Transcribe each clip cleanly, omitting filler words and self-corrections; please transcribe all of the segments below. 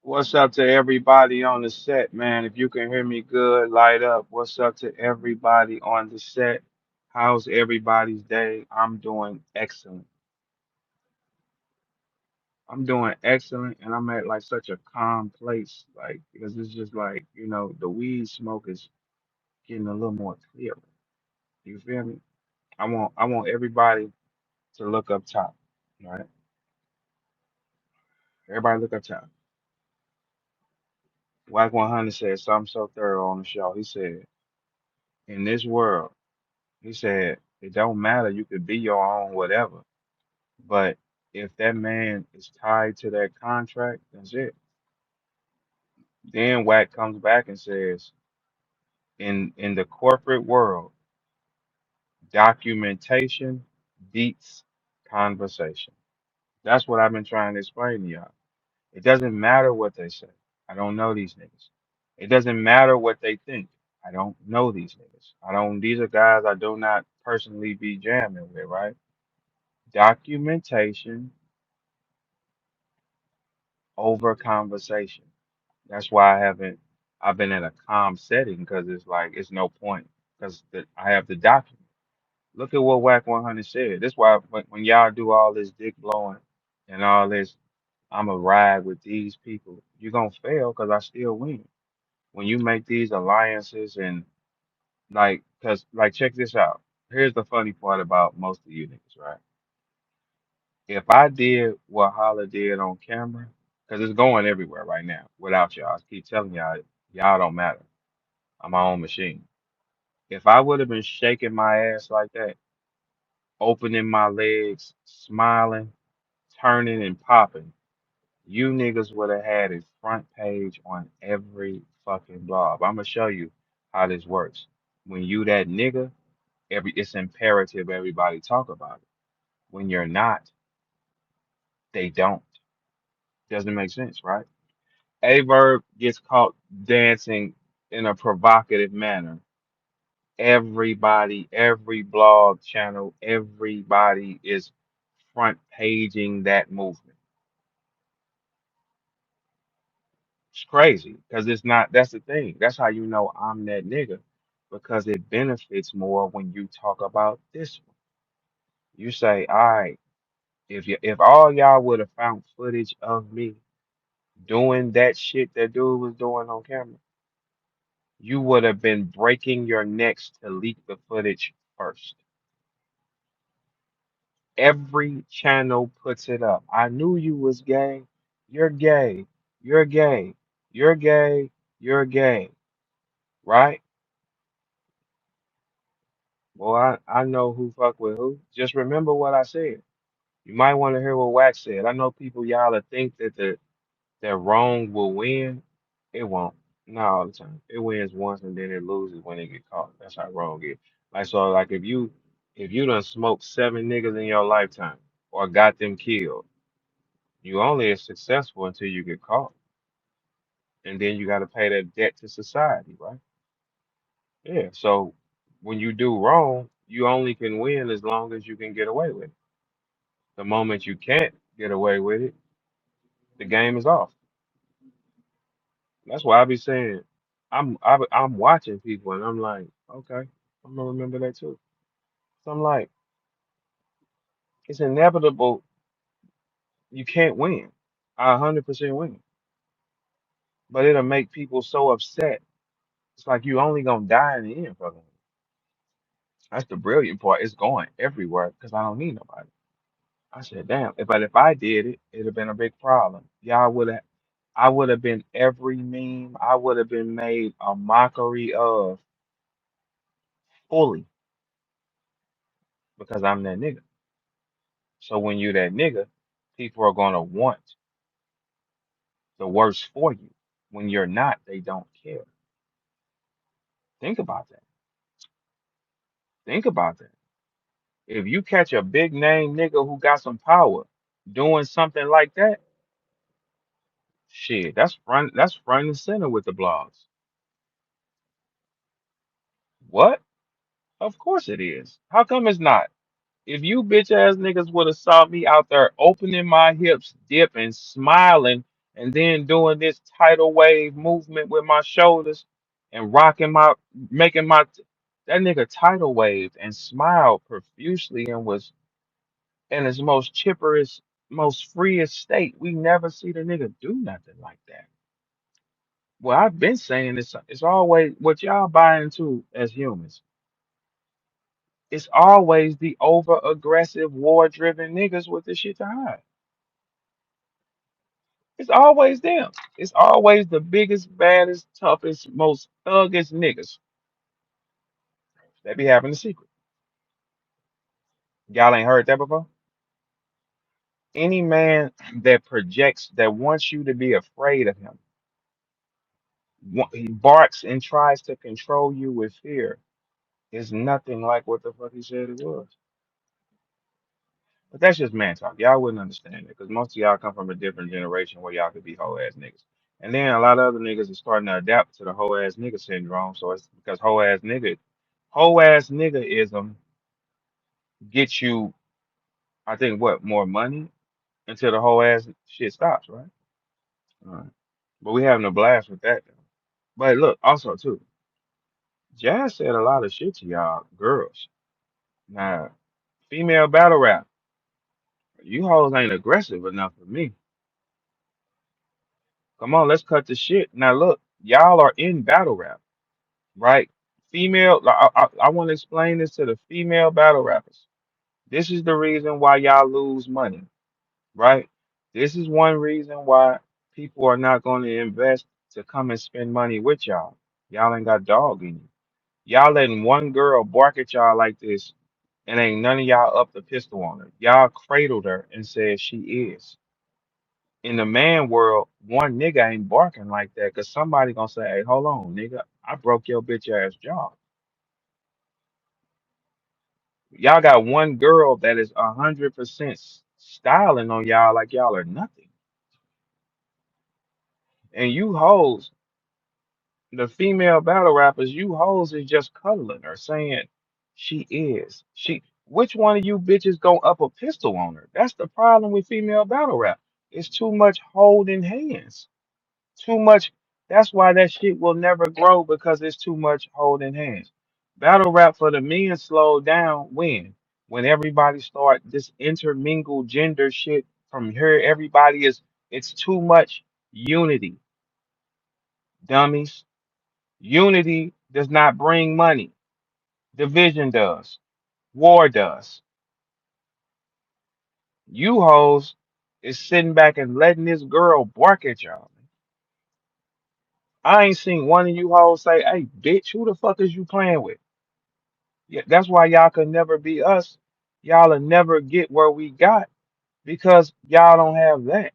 What's up to everybody on the set, man? If you can hear me good, light up. What's up to everybody on the set? How's everybody's day? I'm doing excellent. I'm doing excellent, and I'm at like such a calm place, like because it's just like the weed smoke is getting a little more clear. You feel me? I want everybody to look up top, right? Everybody look up top. Wack 100 said something so thorough on the show. He said, "In this world." He said, it don't matter. You could be your own whatever. But if that man is tied to that contract, that's it. Then Wack comes back and says, in the corporate world, documentation beats conversation. That's what I've been trying to explain to y'all. It doesn't matter what they say. I don't know these niggas. It doesn't matter what they think. I don't know these niggas. I don't, these are guys I do not personally be jamming with, right? Documentation over conversation. That's why I've been in a calm setting because it's like it's no point because I have the document. Look at what Wack 100 said. This why when y'all do all this dick blowing and all this, I'm a ride with these people. You're gonna fail because I still win. When you make these alliances and like, cause like check this out. Here's the funny part about most of you niggas, right? If I did what Holla did on camera, because it's going everywhere right now without y'all. I keep telling y'all, y'all don't matter. I'm my own machine. If I would have been shaking my ass like that, opening my legs, smiling, turning and popping, you niggas would have had a front page on every fucking blog. I'm gonna show you how this works. When you that nigga, it's imperative everybody talk about it. When you're not, they don't. Doesn't make sense, right? A verb gets caught dancing in a provocative manner. Everybody, every blog channel, everybody is front paging that movement. It's crazy because it's not, that's the thing. That's how you know I'm that nigga because it benefits more when you talk about this one. You say, all right, if all y'all would have found footage of me doing that shit that dude was doing on camera, you would have been breaking your necks to leak the footage first. Every channel puts it up. I knew you was gay. You're gay. You're gay. You're gay. You're gay. Right? Well, I know who fuck with who. Just remember what I said. You might want to hear what Wax said. I know people y'all that think that that wrong will win. It won't. Not all the time. It wins once and then it loses when it get caught. That's how wrong it. Like so, like if you done smoked 7 niggas in your lifetime or got them killed, you only as successful until you get caught, and then you got to pay that debt to society, right? Yeah. So when you do wrong, you only can win as long as you can get away with it. The moment you can't get away with it, the game is off. That's why I be saying, I'm watching people and I'm like, okay, I'm gonna remember that too. So I'm like, it's inevitable. You can't win. I 100% win, but it'll make people so upset. It's like you only gonna die in the end, brother. That's the brilliant part. It's going everywhere because I don't need nobody. I said, damn. But if I did it, it'd have been a big problem. Y'all would have. I would have been every meme. I would have been made a mockery of fully because I'm that nigga. So when you that nigga, people are gonna want the worst for you. When you're not, they don't care. Think about that. Think about that. If you catch a big name nigga who got some power doing something like that, shit, that's front and center with the blogs. What? Of course it is. How come it's not? If you bitch ass niggas would have saw me out there opening my hips, dipping, smiling, and then doing this tidal wave movement with my shoulders and rocking my, making my, that nigga tidal waved and smiled profusely and was in his most chipperest, most freest state. We never see the nigga do nothing like that. Well, I've been saying this, it's always what y'all buy into as humans. It's always the over aggressive, war driven niggas with the shit to hide. It's always them. It's always the biggest, baddest, toughest, most thuggish niggas that be having the secret. Y'all ain't heard that before? Any man that projects, that wants you to be afraid of him, he barks and tries to control you with fear, is nothing like what the fuck he said it was. But that's just man talk. Y'all wouldn't understand it because most of y'all come from a different generation where y'all could be whole ass niggas. And then a lot of other niggas are starting to adapt to the whole ass nigga syndrome. So it's because whole ass niggaism gets you, I think, what, more money until the whole ass shit stops, right? All right. But we having a blast with that. Though. But look, also too, Jazz said a lot of shit to y'all girls. Now, female battle rap, you hoes ain't aggressive enough for me. Come on, let's cut the shit. Now look, y'all are in battle rap, right? Female, I want to explain this to the female battle rappers. This is the reason why y'all lose money, right? This is one reason why people are not going to invest to come and spend money with y'all. Y'all ain't got dog in you. Y'all letting one girl bark at y'all like this, and ain't none of y'all up the pistol on her. Y'all cradled her and said she is. In the man world, one nigga ain't barking like that because somebody gonna say, "Hey, hold on, nigga, I broke your bitch ass jaw." Y'all got one girl that is 100% styling on y'all like y'all are nothing, and you hoes, the female battle rappers, you hoes is just cuddling her, saying she is. She. Which one of you bitches gonna up a pistol on her? That's the problem with female battle rap. It's too much holding hands. Too much. That's why that shit will never grow because it's too much holding hands. Battle rap for the men slowed down when everybody start this intermingled gender shit from here. Everybody is, it's too much unity, dummies. Unity does not bring money. Division does. War does. You hoes is sitting back and letting this girl bark at y'all. I ain't seen one of you hoes say, "Hey, bitch, who the fuck is you playing with?" Yeah, that's why y'all could never be us. Y'all'll never get where we got because y'all don't have that.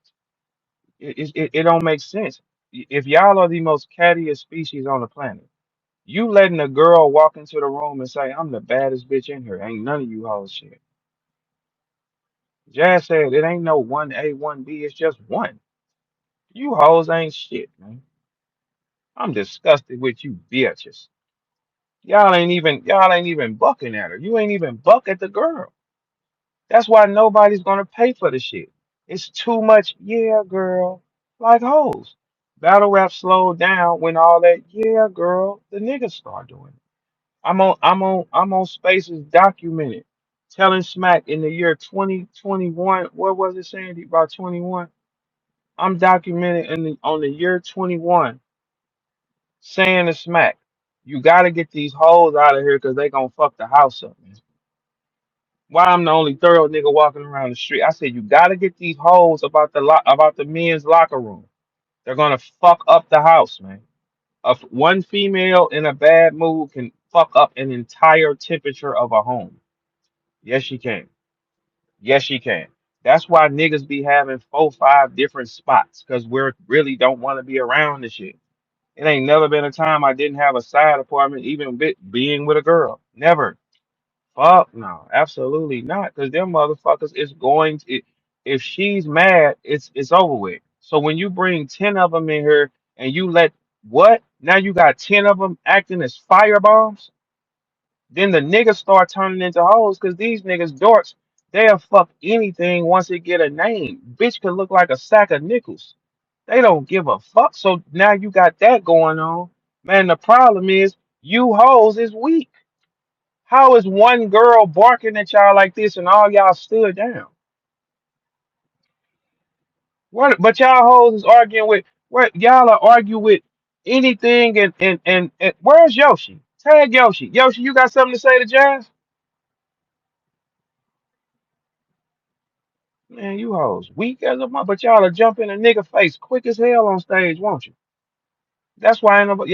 It don't make sense. If y'all are the most cattiest species on the planet, you letting a girl walk into the room and say, "I'm the baddest bitch in here." Ain't none of you hoes shit. Jazz said it ain't no 1A, 1B, it's just one. You hoes ain't shit, man. I'm disgusted with you bitches. Y'all ain't even bucking at her. You ain't even buck at the girl. That's why nobody's gonna pay for the shit. It's too much, yeah, girl, like hoes. Battle rap slowed down when all that, yeah, girl, the niggas start doing it. I'm on Spaces documented, telling smack in the year 2021. What was it, Sandy? About 21. I'm documented on the year 21, saying to smack, you gotta get these hoes out of here because they gonna fuck the house up, man. Why I'm the only thorough nigga walking around the street. I said you gotta get these hoes about the men's locker room. They're gonna fuck up the house, man. One female in a bad mood can fuck up an entire temperature of a home. Yes, she can. Yes, she can. That's why niggas be having 4, 5 different spots because we really don't want to be around this shit. It ain't never been a time I didn't have a side apartment, even being with a girl. Never. Fuck no, absolutely not. Because them motherfuckers is going to. If she's mad, it's over with. So when you bring 10 of them in here and you let what? Now you got 10 of them acting as fire bombs. Then the niggas start turning into hoes because these niggas dorks. They'll fuck anything once it get a name. Bitch could look like a sack of nickels. They don't give a fuck. So now you got that going on. Man, the problem is you hoes is weak. How is one girl barking at y'all like this and all y'all stood down? What? But y'all hoes is arguing with what? Y'all are arguing with anything and where's Yoshi? Tag Yoshi. Yoshi, you got something to say to Jazz? Man, you hoes weak as a mother, but y'all are jumping a nigga face quick as hell on stage, won't you? That's why ain't nobody,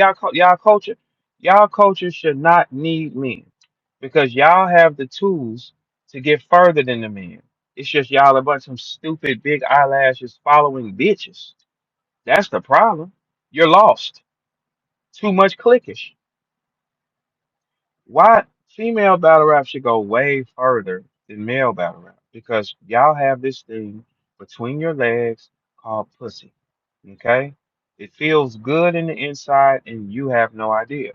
y'all culture should not need men because y'all have the tools to get further than the men. It's just y'all a bunch of stupid big eyelashes following bitches. That's the problem. You're lost. Too much cliquish. Why female battle rap should go way further than male battle rap because y'all have this thing between your legs called pussy. Okay? It feels good in the inside and you have no idea.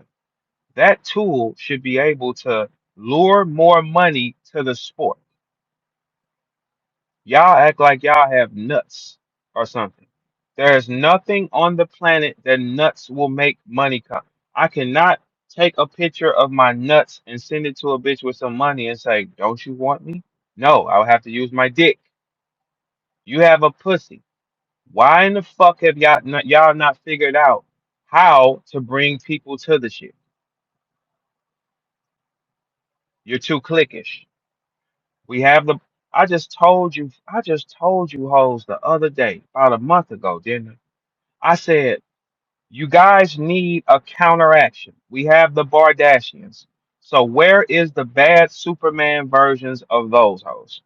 That tool should be able to lure more money to the sport. Y'all act like y'all have nuts or something. There's nothing on the planet that nuts will make money come. I cannot take a picture of my nuts and send it to a bitch with some money and say, "Don't you want me?" No, I'll have to use my dick. You have a pussy. Why in the fuck have y'all not figured out how to bring people to the shit? You're too cliquish. We have the. I just told you hoes the other day, about a month ago, didn't I? I said you guys need a counteraction. We have the Bardashians. So where is the bad Superman versions of those hoes?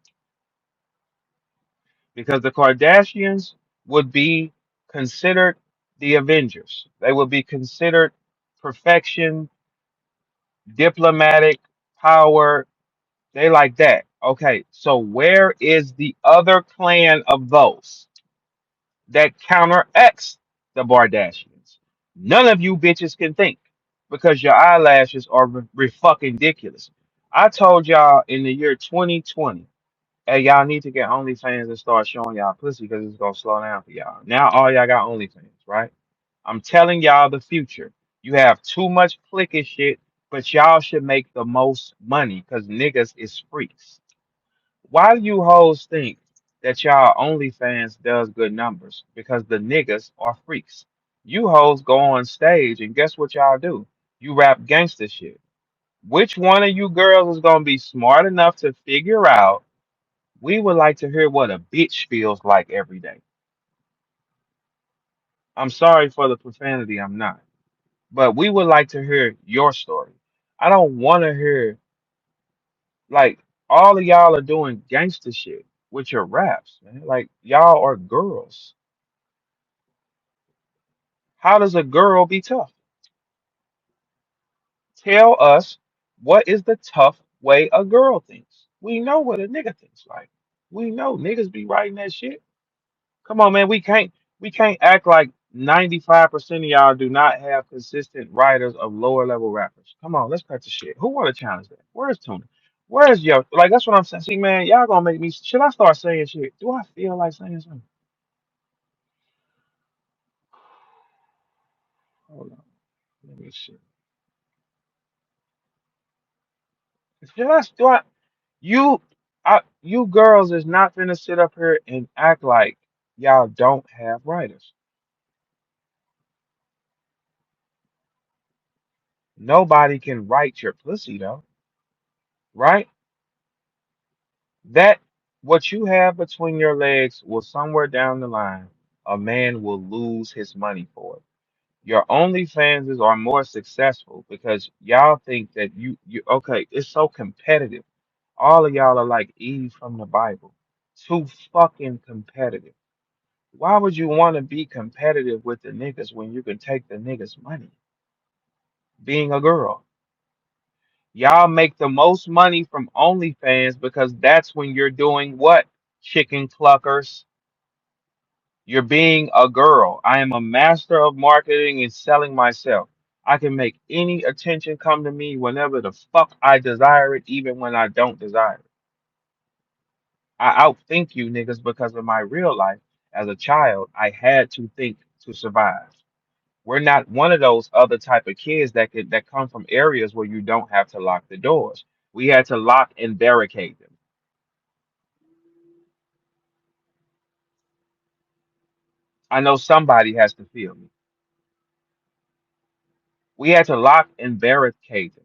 Because the Kardashians would be considered the Avengers. They would be considered perfection, diplomatic power. They like that. Okay, so where is the other clan of those that counteracts the Bardashians? None of you bitches can think because your eyelashes are fucking ridiculous. I told y'all in the year 2020, hey, y'all need to get OnlyFans and start showing y'all pussy because it's gonna slow down for y'all. Now all y'all got OnlyFans, right? I'm telling y'all the future. You have too much clicky shit, but y'all should make the most money because niggas is freaks. Why do you hoes think that y'all OnlyFans does good numbers? Because the niggas are freaks. You hoes go on stage and guess what y'all do? You rap gangster shit. Which one of you girls is gonna be smart enough to figure out we would like to hear what a bitch feels like every day? I'm sorry for the profanity, I'm not. But we would like to hear your story. I don't want to hear like all of y'all are doing gangster shit with your raps, man. Like y'all are girls. How does a girl be tough? Tell us what is the tough way a girl thinks. We know what a nigga thinks like. We know niggas be writing that shit. Come on, man. We can't act like 95% of y'all do not have consistent writers of lower level rappers. Come on, let's cut the shit. Who wanna challenge that? Where's Tuna? Where's yo? Like that's what I'm saying. See, man, y'all gonna make me. Should I start saying shit? Do I feel like saying something? Hold on. Let me see. Do I? You, you girls is not gonna sit up here and act like y'all don't have writers. Nobody can write your pussy though, right? That what you have between your legs will somewhere down the line, a man will lose his money for it. Your OnlyFans are more successful because y'all think that you okay, it's so competitive. All of y'all are like Eve from the Bible. Too fucking competitive. Why would you want to be competitive with the niggas when you can take the niggas' money? Being a girl. Y'all make the most money from OnlyFans because that's when you're doing what? Chicken cluckers. You're being a girl. I am a master of marketing and selling myself. I can make any attention come to me whenever the fuck I desire it, even when I don't desire it. I outthink you niggas because of my real life. As a child, I had to think to survive. We're not one of those other type of kids that come from areas where you don't have to lock the doors. We had to lock and barricade them. I know somebody has to feel me. We had to lock and barricade them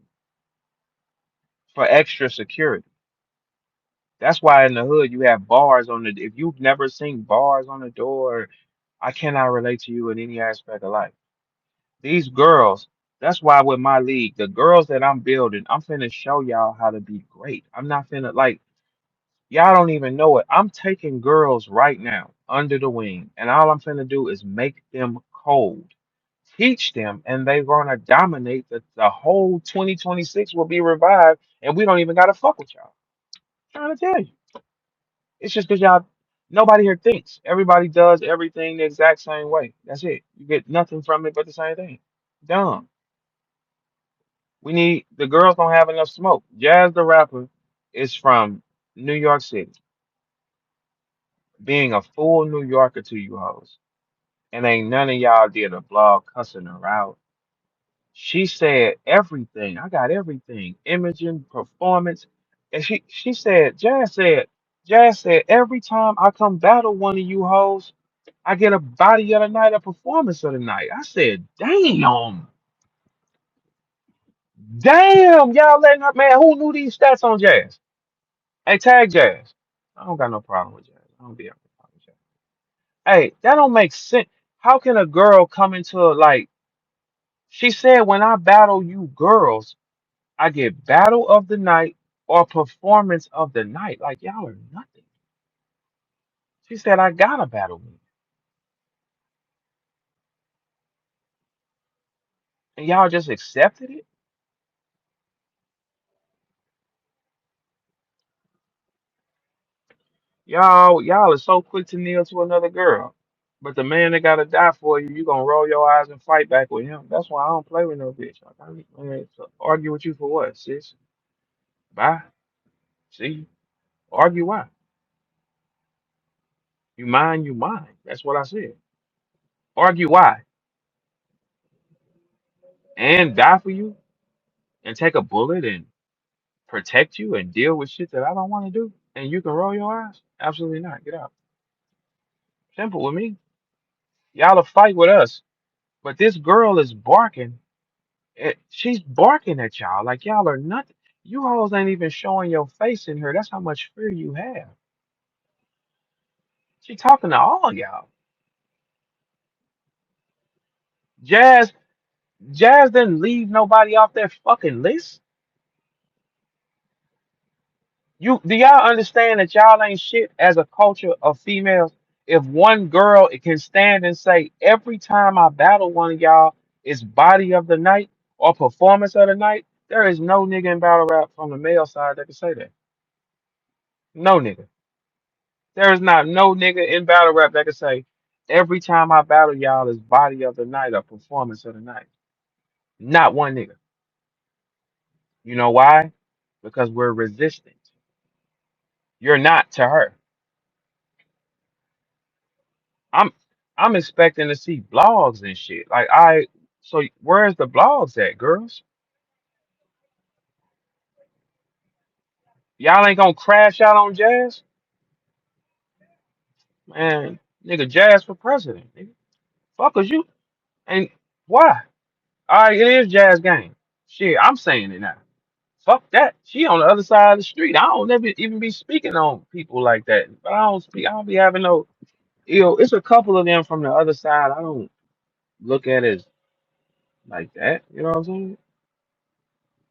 for extra security. That's why in the hood you have bars on the. If you've never seen bars on the door, I cannot relate to you in any aspect of life. These girls, that's why with my league, the girls that I'm building, I'm finna show y'all how to be great. I'm not finna like y'all don't even know it. I'm taking girls right now under the wing, and all I'm finna do is make them cold. Teach them, and they're gonna dominate the whole 2026 will be revived, and we don't even gotta fuck with y'all. I'm trying to tell you. It's just because y'all nobody here thinks. Everybody does everything the exact same way. That's it. You get nothing from it but the same thing. Dumb. We need the girls don't have enough smoke. Jazz the rapper is from New York City, being a full New Yorker to you hoes. And ain't none of y'all did a blog cussing her out. She said everything. I got everything. Imaging, performance. And she said, Jazz said, every time I come battle one of you hoes, I get a body of the night, a performance of the night. I said, damn, y'all letting her, man, who knew these stats on Jazz? Hey, tag Jazz. I don't got no problem with Jazz. I don't be having a problem with Jazz. Hey, that don't make sense. How can a girl come into like she said when I battle you girls, I get battle of the night or performance of the night. Like y'all are nothing. She said I gotta battle me. And y'all just accepted it? Y'all are so quick to kneel to another girl. But the man that gotta die for you, you gonna roll your eyes and fight back with him. That's why I don't play with no bitch. I mean, so argue with you for what, sis? Bye. See? Argue why? You mine. That's what I said. Argue why? And die for you and take a bullet and protect you and deal with shit that I don't want to do. And you can roll your eyes? Absolutely not. Get out. Simple with me. Y'all will fight with us. But this girl is barking. She's barking at y'all like y'all are nothing. You hoes ain't even showing your face in here. That's how much fear you have. She talking to all y'all. Jazz, Jazz didn't leave nobody off that fucking list. You do y'all understand that y'all ain't shit as a culture of females? If one girl can stand and say every time I battle one of y'all is body of the night or performance of the night, there is no nigga in battle rap from the male side that can say that. No nigga. There is not no nigga in battle rap that can say every time I battle y'all is body of the night or performance of the night. Not one nigga. You know why? Because we're resistant. You're not to her. I'm I'm expecting to see blogs and shit. So where's the blogs at, girls? Y'all ain't gonna crash out on Jazz? Man, nigga, Jazz for president, nigga. Fuck you. And why? Alright, it is Jazz game. Shit, I'm saying it now. Fuck that. She on the other side of the street. I don't never even be speaking on people like that. But I don't be having no it's a couple of them from the other side. I don't look at it as like that. You know what I'm saying?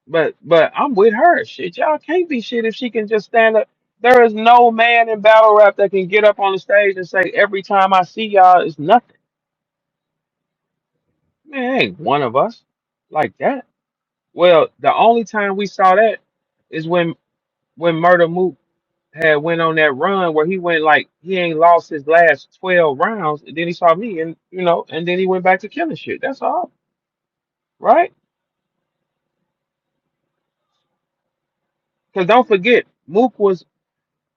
But I'm with her. Shit, y'all can't be shit if she can just stand up. There is no man in battle rap that can get up on the stage and say every time I see y'all it's nothing. Man, ain't one of us like that. Well, the only time we saw that is when Murder Mook had went on that run where he went like he ain't lost his last 12 rounds, and then he saw me and and then he went back to killing shit. That's all, right? Because don't forget, Mook was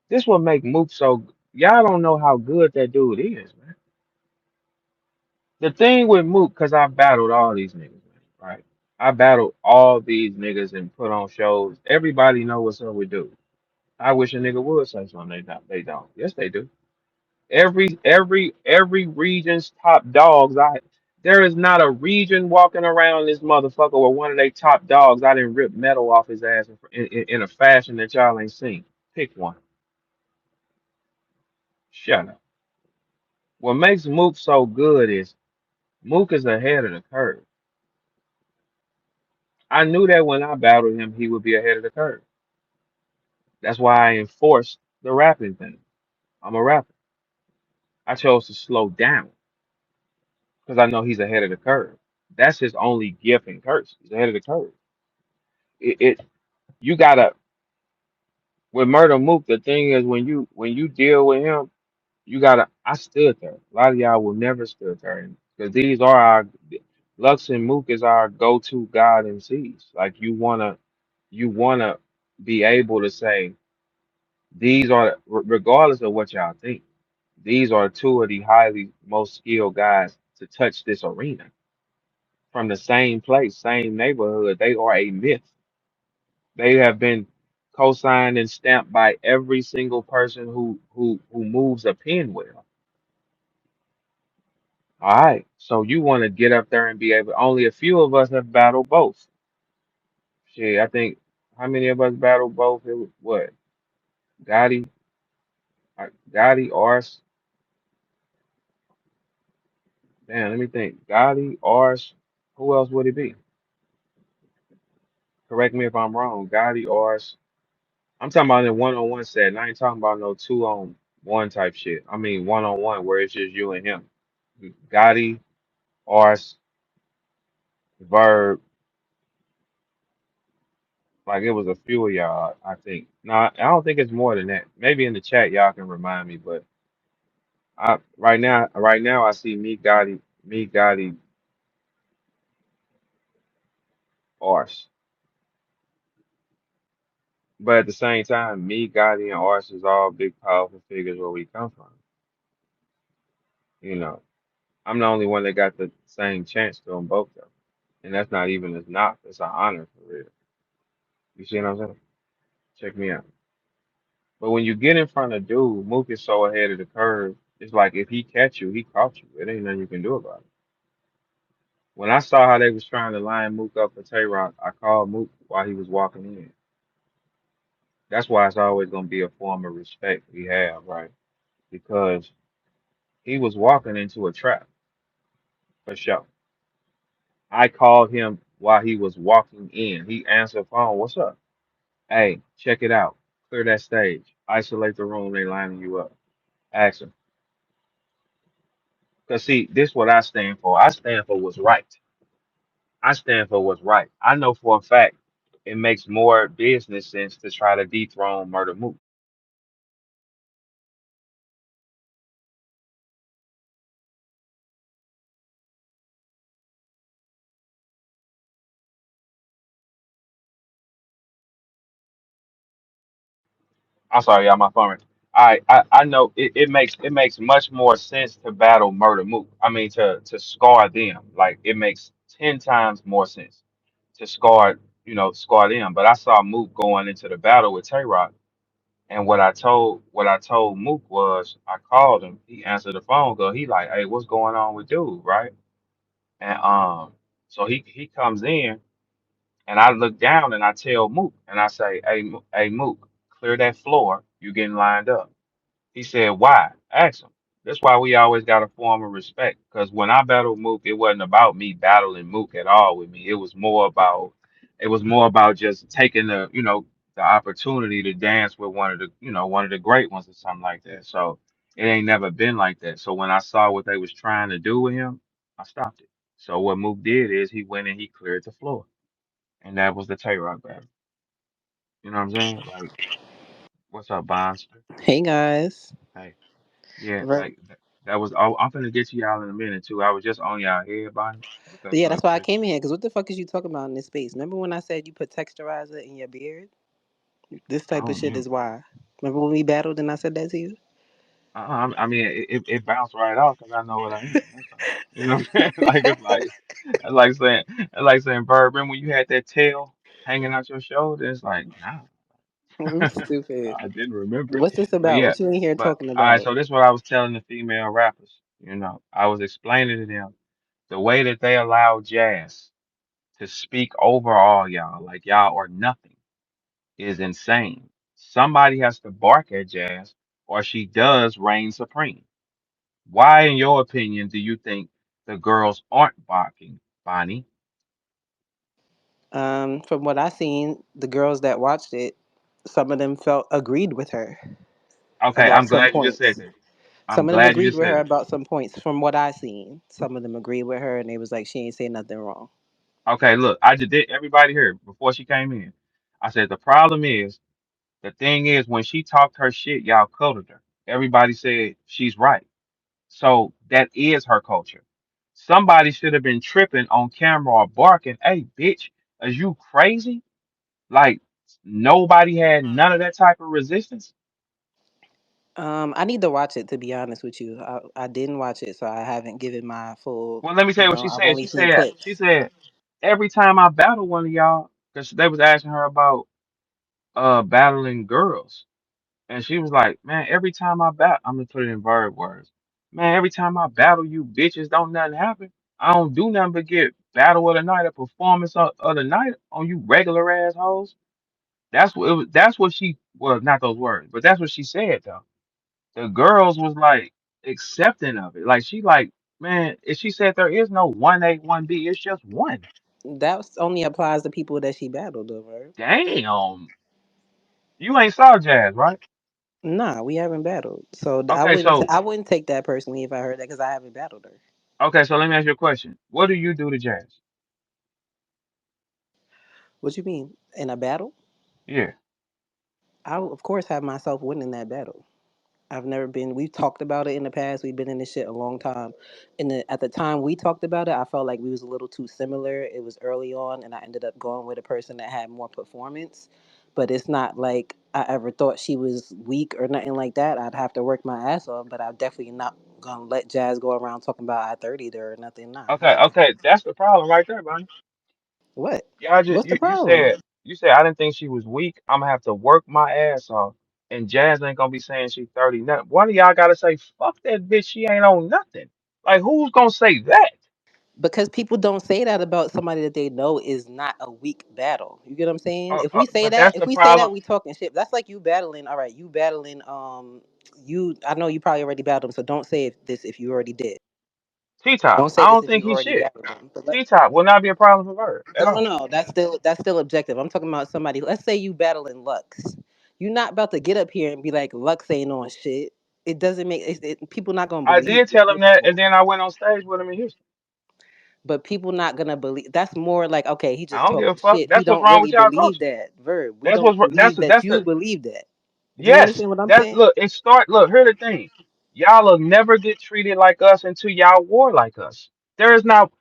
this would make Mook so. y'all don't know how good that dude is, man. The thing with Mook, cause I battled all these niggas, man, right? I battled all these niggas and put on shows. Everybody know what's up with dude. I wish a nigga would say something. They don't. They don't. Yes, they do. Every region's top dogs. There is not a region walking around this motherfucker with one of they top dogs. I didn't rip metal off his ass in a fashion that y'all ain't seen. Pick one. Shut up. What makes Mook so good is Mook is ahead of the curve. I knew that when I battled him, he would be ahead of the curve. That's why I enforced the rapping thing. I'm a rapper. I chose to slow down because I know he's ahead of the curve. That's his only gift and curse. He's ahead of the curve. It you gotta with Murder Mook. The thing is when you deal with him, you gotta. I stood there. A lot of y'all will never stood there because these are our Lux and Mook is our go-to God and seas. Like you wanna be able to say these are regardless of what y'all think. These are two of the highly most skilled guys to touch this arena from the same place, same neighborhood. They are a myth. They have been co-signed and stamped by every single person who moves a pen well. All right. So you want to get up there and be able. Only a few of us have battled both. Shit, I think how many of us battled both? It was, what? Gotti, Gotti, Ars. Damn, let me think. Gotti, Ars. Who else would it be? Correct me if I'm wrong. Gotti, Ars. I'm talking about in one-on-one set. And I ain't talking about no two-on-one type shit. I mean one-on-one where it's just you and him. Gotti, Ars, Verb. Like it was a few of y'all, I think. No, I don't think it's more than that. Maybe in the chat y'all can remind me, but right now I see me Gotti, Ars. But at the same time, me, Gotti, and Ars is all big, powerful figures where we come from. You know, I'm the only one that got the same chance to them both though, and that's not even as knock. It's an honor for real. You see what I'm saying? Check me out. But when you get in front of dude, Mook is so ahead of the curve. It's like if he catch you, he caught you. It ain't nothing you can do about it. When I saw how they was trying to line Mook up for Tay Rock, I called Mook while he was walking in. That's why it's always gonna be a form of respect we have, right? Because he was walking into a trap for sure. I called him while he was walking in. He answered phone. What's up? Hey, check it out. Clear that stage. Isolate the room. They lining you up. Ask him. Cause see, this what I stand for. I stand for what's right. I stand for what's right. I know for a fact it makes more business sense to try to dethrone Murder Mook. I'm sorry, y'all, my phone. I know it makes much more sense to battle Murder Mook. I mean to scar them. Like it makes 10 times more sense to scar them. But I saw Mook going into the battle with Tay Rock, and what I told Mook was I called him. He answered the phone. Go. He like, hey, what's going on with dude, right? And so he comes in, and I look down and I tell Mook, and I say, hey Mook, clear that floor. You getting lined up. He said, why? Ask him. That's why we always got a form of respect. Because when I battled Mook, it wasn't about me battling Mook at all with me. It was more about just taking the opportunity to dance with one of the great ones or something like that. So it ain't never been like that. So when I saw what they was trying to do with him, I stopped it. So what Mook did is he went and he cleared the floor. And that was the Tay Rock battle. You know what I'm saying? Like, what's up, Bonds? Hey guys. Hey. Yeah, Right. like that was. Oh, I'm finna get to y'all in a minute too. I was just on y'all head, Bonnie. What's up, Yeah, that's Slug why I Fish? came in here. Because what the fuck is you talking about in this space? Remember when I said you put texturizer in your beard? This I type of don't shit remember. is why. Remember when we battled and I said that to you? I mean, it bounced right off because I know what I am. That's all. You know what I'm saying? Like it's like saying, Bird, remember when you had that tail hanging out your shoulder? It's like, nah, Stupid. I didn't remember it. What's this But about? yeah, What you in here but talking all right. about? So this is what I was telling the female rappers. I was explaining to them the way that they allow Jazz to speak over all y'all, like y'all are nothing, is insane. Somebody has to bark at Jazz, or she does reign supreme. Why, in your opinion, do you think the girls aren't barking, Bonnie? From what I seen, the girls that watched it, some of them felt agreed with her Okay, about I'm some glad you just said points. that. I'm Some of them glad you agreed just with said her that. about some points. From what I seen, some of them agreed with her, and they was like, she ain't say nothing wrong. Okay, look, I just did everybody here before she came in. I said the problem is the thing is when she talked her shit, y'all quoted her. Everybody said she's right. So that is her culture. Somebody should have been tripping on camera or barking, hey bitch, are you crazy? Like nobody had none of that type of resistance. I need to watch it to be honest with you. I didn't watch it, so I haven't given my full. Well, let me tell you what she I've said. only She seen said, she clips. said, every time I battle one of y'all, because they was asking her about battling girls. And she was like, man, every time I battle, I'm gonna put it in verb words. Man, every time I battle you bitches, don't nothing happen. I don't do nothing but get battle of the night or performance of the night on you regular assholes. That's what it was, that's what she well, not those words, but that's what she said though. The girls was like accepting of it. Like she like, man, if she said there is no 1A, 1B, it's just one. That only applies to people that she battled over. Damn. You ain't saw Jazz, right? Nah, we haven't battled, so Okay, so I wouldn't take that personally if I heard that because I haven't battled her. okay, so let me ask you a question. What do you do to Jazz? What you mean in a battle? Yeah. I will, of course, have myself winning that battle. I've never been. We've talked about it in the past. We've been in this shit a long time. At the time we talked about it, I felt like we was a little too similar. It was early on, and I ended up going with a person that had more performance. But it's not like I ever thought she was weak or nothing like that. I'd have to work my ass off, but I'm definitely not gonna let Jazz go around talking about I 30'd her or nothing. Nah, Okay, hell no. okay, that's the problem right there, Bonnie. What? Y'all just What's the you problem? you said I didn't think she was weak. I'm gonna have to work my ass off. And Jazz ain't gonna be saying she 30 nothing. One of y'all gotta say, fuck that bitch, she ain't on nothing. Like who's gonna say that? Because people don't say that about somebody that they know is not a weak battle. You get what I'm saying? But that's If the we say problem. that, we talking shit. That's like you battling. All right, you battling. You. I know you probably already battled him, so don't say this if you already did. T Top. Don't say I this don't if think you he's already shit. battled him. T Top will not be a problem for her at No, no, all. no. That's still objective. I'm talking about somebody. Let's say you battling Lux. You're not about to get up here and be like Lux ain't on shit. It doesn't make people not gonna I believe did you. tell him First of that, and all. then I went on stage with him in Houston. But people not gonna believe. That's more like okay, he I just don't give a talking fuck. shit. He That's what's don't wrong with really y'all believe culture. that verb. We That's don't believe that that's you the believe that. Do you yes. understand what I'm That's saying? look. It start. Look. Here's the thing. Y'all will never get treated like us until y'all war like us. There is not.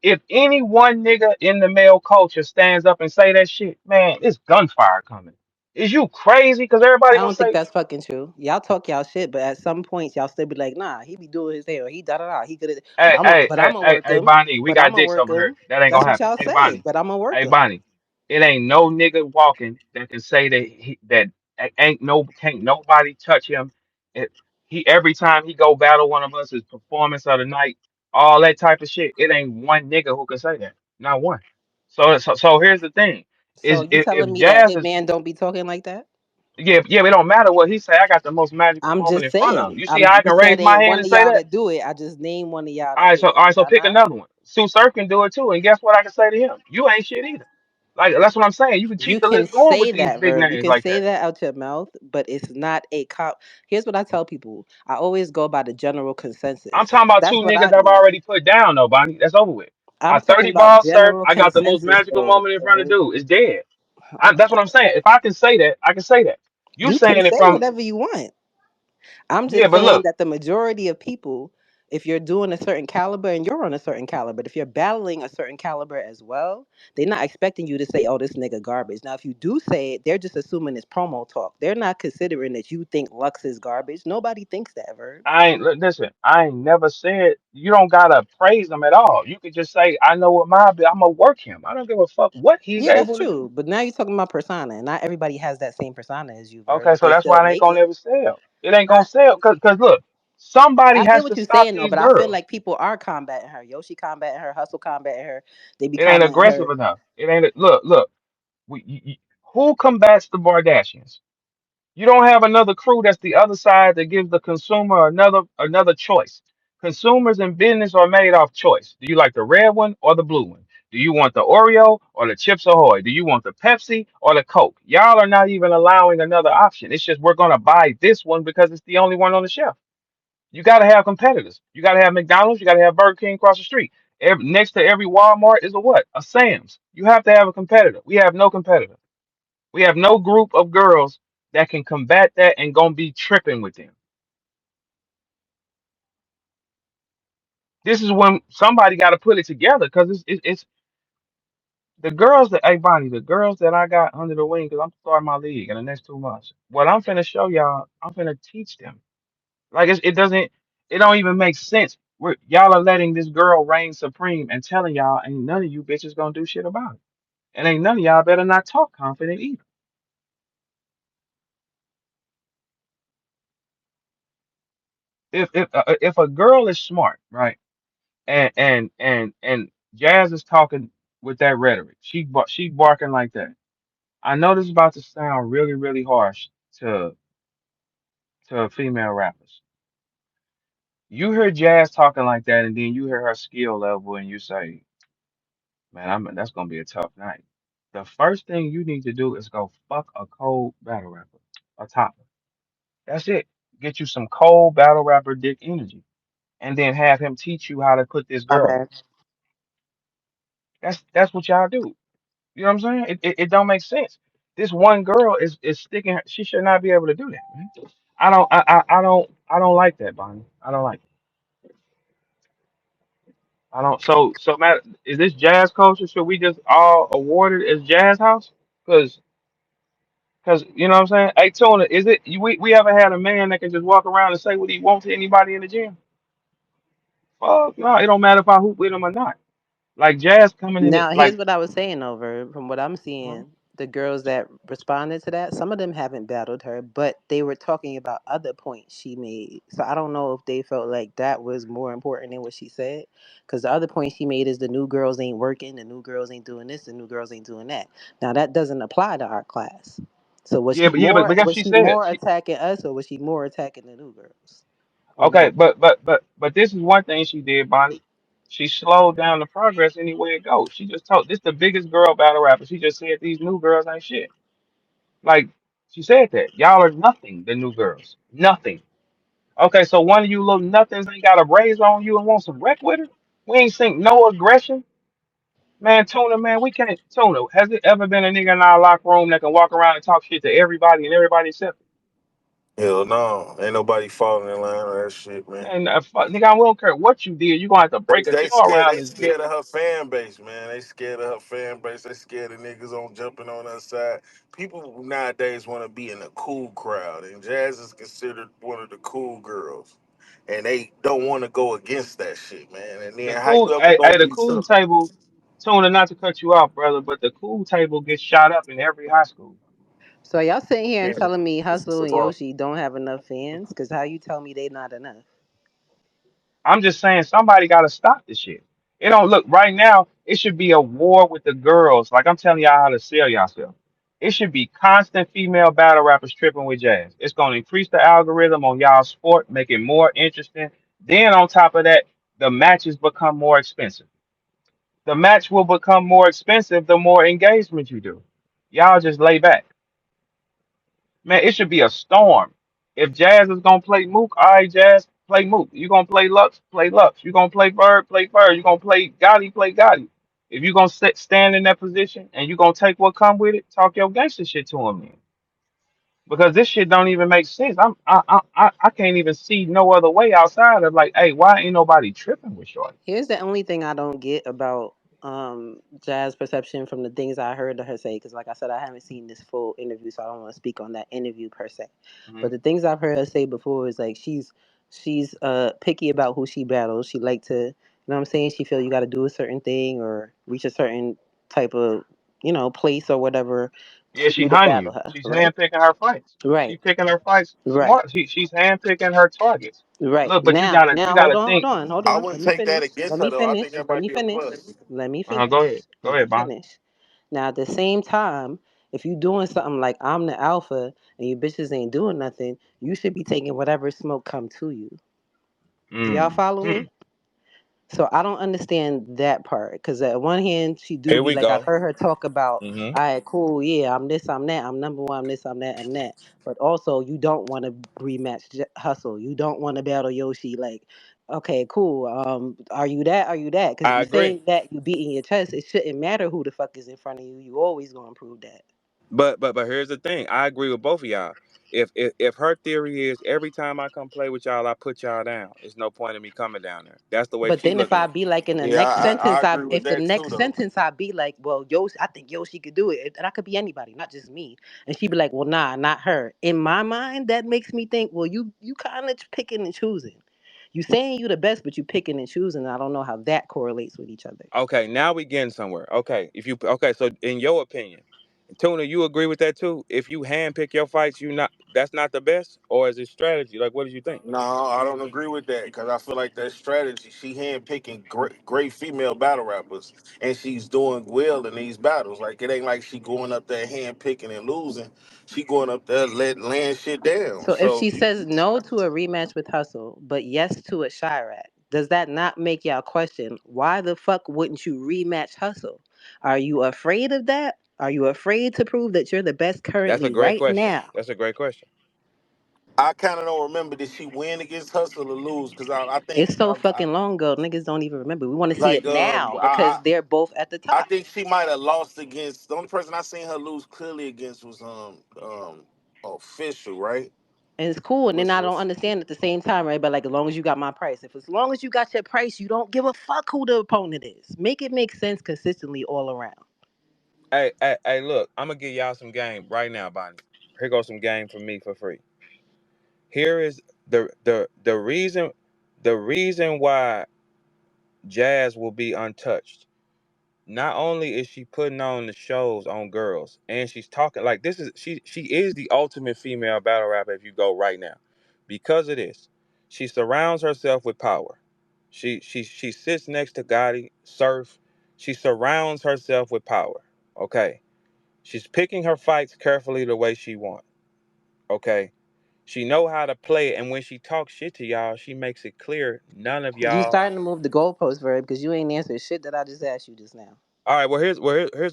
If any one nigga in the male culture stands up and say that shit, man, it's gunfire coming. Is you crazy? Because everybody I gonna don't think say, that's fucking true. Y'all talk y'all shit, but at some points y'all still be like, nah, he be doing his thing or he da da da. He could have, "Hey, hey, but I'm hey, gonna hey, work hey, him. Bonnie, we But I'm got gonna dicks work over him. here. That ain't That's gonna what happen." y'all Hey, say. Bonnie, But I'm gonna work hey, him. Bonnie, it ain't no nigga walking that can say that ain't no can't nobody touch him. It, he every time he go battle one of us, his performance of the night, all that type of shit. It ain't one nigga who can say that, not one. So here's the thing: So is you if telling me that Jazz is Hitman don't be talking like that? yeah, it don't matter what he say. I got the most magical I'm moment just in front of him. saying. You see how I You can raise said my ain't hand one and of say y'all that? that do it. I just named one of y'all All that right, do it. all right, Did so I pick not? another one. Sue Surf can do it too, and guess what I can say to him? You ain't shit either. Like that's what I'm saying. You can You keep the can list going with say these that big verb. You names can like say that. that out your mouth, but it's not a cop. Here's what I tell people. I always go by the general I'm consensus. talking about two That's what I niggas I've do. already put down though, Bonnie. That's over with. I'm I talking 30 about ball surf. general I got the most consensus magical though, moment in front of verb. dude. It's dead. Oh my That's what I'm god. saying. If I can say that, I can say that. You You can saying it say from whatever you want. I'm yeah, just but saying look, that the majority of people, If you're doing a certain caliber and you're on a certain caliber, if you're battling a certain caliber as well, they're not expecting you to say, "Oh, this nigga garbage." Now, if you do say it, they're just assuming it's promo talk. They're not considering that you think Lux is garbage. Nobody thinks that, Verb. Listen. I ain't never said you don't gotta praise him at all. You could just say, I know what my I'm gonna work him. I don't give a fuck what he's Yeah, that's able to true. do. But now you're talking about persona, and not everybody has that same persona as you, Verb. Okay, But so they that's still why it ain't make gonna it. never sell. It ain't gonna I, sell because look, somebody I get has to what you're stop saying though, these but I feel girls. like people are combating her. Yoshi combating her, Hustle combating her. They be It ain't commenting aggressive her. enough. It ain't look. Who combats the Bardashians? You don't have another crew that's the other side that gives the consumer another choice. Consumers in business are made off choice. Do you like the red one or the blue one? Do you want the Oreo or the Chips Ahoy? Do you want the Pepsi or the Coke? Y'all are not even allowing another option. It's just we're gonna buy this one because it's the only one on the shelf. You got to have competitors. You got to have McDonald's. You got to have Burger King across the street. Next to every Walmart is a what? A Sam's. You have to have a competitor. We have no competitor. We have no group of girls that can combat that and gonna be tripping with them. This is when somebody got to put it together because it's the girls that hey Bonnie, the girls that I got under the wing because I'm starting my league in the next 2 months. What I'm finna show y'all, I'm finna teach them. Like it doesn't, it don't even make sense. Y'all are letting this girl reign supreme and telling y'all ain't none of you bitches gonna do shit about it, and ain't none of y'all better not talk confident either. If a girl is smart, right, and Jazz is talking with that rhetoric, she barking like that. I know this is about to sound really harsh to female rappers. You hear Jazz talking like that, and then you hear her skill level, and you say, "Man, that's gonna be a tough night." The first thing you need to do is go fuck a cold battle rapper, a topper. That's it. Get you some cold battle rapper dick energy, and then have him teach you how to put this My girl down. bad. That's what y'all do. You know what I'm saying? It don't make sense. This one girl is sticking. She should not be able to do that, man. I don't like that, Bonnie. I don't like. It. I don't. So Matt, is this jazz culture? Should we just all award it as jazz house? Because you know what I'm saying. Hey Tuna, is it we ever had a man that can just walk around and say what he wants to anybody in the gym? Fuck no, it don't matter if I hoop with him or not. Like jazz coming in it Now, here's like. what I was saying over from what I'm Mhm. seeing. The girls that responded to that, some of them haven't battled her, but they were talking about other points she made. So I don't know if they felt like that was more important than what she said. Because the other point she made is the new girls ain't working, the new girls ain't doing this, the new girls ain't doing that. Now that doesn't apply to our class. So Yeah, but guess was she she said more she. attacking us or was she more attacking the new girls? Or Okay, both? but this is one thing she did, Bonnie. She slowed down the progress anywhere it goes. She just told this the biggest girl battle rapper. She just said these new girls ain't shit. Like she said that y'all are nothing. The new girls, nothing. Okay, so one of you little nothings ain't got a raise on you and want some wreck with her. We ain't seen no aggression, man. Tuna, man, we can't. Tuna, has it ever been a nigga in our locker room that can walk around and talk shit to everybody and everybody except? Hell no, ain't nobody falling in line with that shit, man. And fuck, nigga, I don't care what you did. You gonna have to They, break a they jaw scared. around They this bitch. scared of her fan base, man. They scared of her fan base. They scared of niggas on jumping on her side. People nowadays want to be in a cool crowd, and Jazz is considered one of the cool girls, and they don't want to go against that shit, man. And The then how cool, you ever hey, gonna the be cool something? table, Tuna, not to cut you off, brother, but the cool table gets shot up in every high school. So y'all sitting here and Yeah, telling me it's Hustle and tomorrow. Yoshi don't have enough fans? Because how you tell me they not enough? I'm just saying somebody got to stop this shit. It don't look right now. It should be a war with the girls. Like I'm telling y'all how to sell yourself. It should be constant female battle rappers tripping with jazz. It's going to increase the algorithm on y'all sport, make it more interesting. Then on top of that, the matches become more expensive. The match will become more expensive the more engagement you do. Y'all just lay back. Man, it should be a storm. If Jazz is gonna play Mook, all right, Jazz, play Mook. You gonna play Lux, play Lux. You gonna play Bird, play Bird. You gonna play Gotti, play Gotti. If you gonna stand in that position and you gonna take what come with it, talk your gangster shit to him then. because this shit don't even make sense. I can't even see no other way outside of like, hey, why ain't nobody tripping with Shorty? Here's the only thing I don't get about Jazz perception from the things I heard her say, because like I said, I haven't seen this full interview, so I don't want to speak on that interview per se. Hmm. But the things I've heard her say before is like she's picky about who she battles. She like to, you know what I'm saying, she feel you got to do a certain thing or reach a certain type of, place or whatever Yeah, for she you to hunting battle you. her, She's right? handpicking her fights. She Right. picking her fights Right. smart. She's handpicking her targets. Right. Look, but Now, you now, gotta hold think. on, hold I on. wouldn't Let me take that finish. against Let her me though. I finish. think that Let might me be a finish. plus. Let me Go finish. ahead. Go Let me ahead, Bonnie. finish. Now, at the same time, if you doing something like I'm the alpha and you bitches ain't doing nothing, you should be taking whatever smoke come to you. Do y'all Mm. follow Hmm. me? So I don't understand that part because at one hand she do Here be we like I've go. heard her talk about, Hmm. all right, cool, yeah, I'm this, I'm that, I'm number one, I'm this, I'm that, I'm that. But also you don't want to rematch Hustle. You don't want to battle Yoshi. Like, okay, cool. Are you that? Are you that? Because if I you agree. saying that you beating your chest, it shouldn't matter who the fuck is in front of you. You always gonna prove that. But here's the thing. I agree with both of y'all. If her theory is every time I come play with y'all, I put y'all down. It's no point in me coming down there. That's the way But she then if looking I at it. be like in the Yeah, next I sentence, agree with if the that too next though. sentence I be like, well, Yoshi, I think Yoshi could do it, and I could be anybody, not just me. And she be like, well, nah, not her. In my mind, that makes me think, well, you kind of picking and choosing. You saying you the best, but you picking and choosing. I don't know how that correlates with each other. Okay, now we getting somewhere. Okay, if you okay, so in your opinion, Tuna, you agree with that too? If you handpick your fights, you not that's not the best, or is it strategy? Like, what did you think? No, I don't agree with that because I feel like that strategy. She handpicking great female battle rappers, and she's doing well in these battles. Like it ain't like she going up there handpicking and losing. She going up there land shit down. So if So she says no to a rematch with Hustle, but yes to a Chirac, does that not make y'all question why the fuck wouldn't you rematch Hustle? Are you afraid of that? Are you afraid to prove that you're the best That's a currently great right question. now? That's a great question. I kind of don't remember did she win against Hustle or lose because I think It's so fucking long ago, niggas don't even remember. We want to see like it now I because they're both at the I top. think she might have lost against the only person I seen her lose clearly against was official right And it's cool. And then was I don't understand at the same time, right? But like, as long as you got my price, if as long as you got your price, you don't give a fuck who the opponent is. Make it make sense consistently all around. Hey, look, I'm gonna give y'all some game right now, Bonnie. Here goes some game for me for free. Here is the reason why Jazz will be untouched. Not only is she putting on the shows on girls, and she's talking like this is she is the ultimate female battle rapper if you go right now. Because of this, she surrounds herself with power. She sits next to Gotti, Surf. She surrounds herself with power. Okay. She's picking her fights carefully the way she wants. Okay. She know how to play it, and when she talks shit to y'all, she makes it clear none of You y'all. starting to move the goalpost, Verb, because you ain't answered shit that I just asked you just now. All right, well here's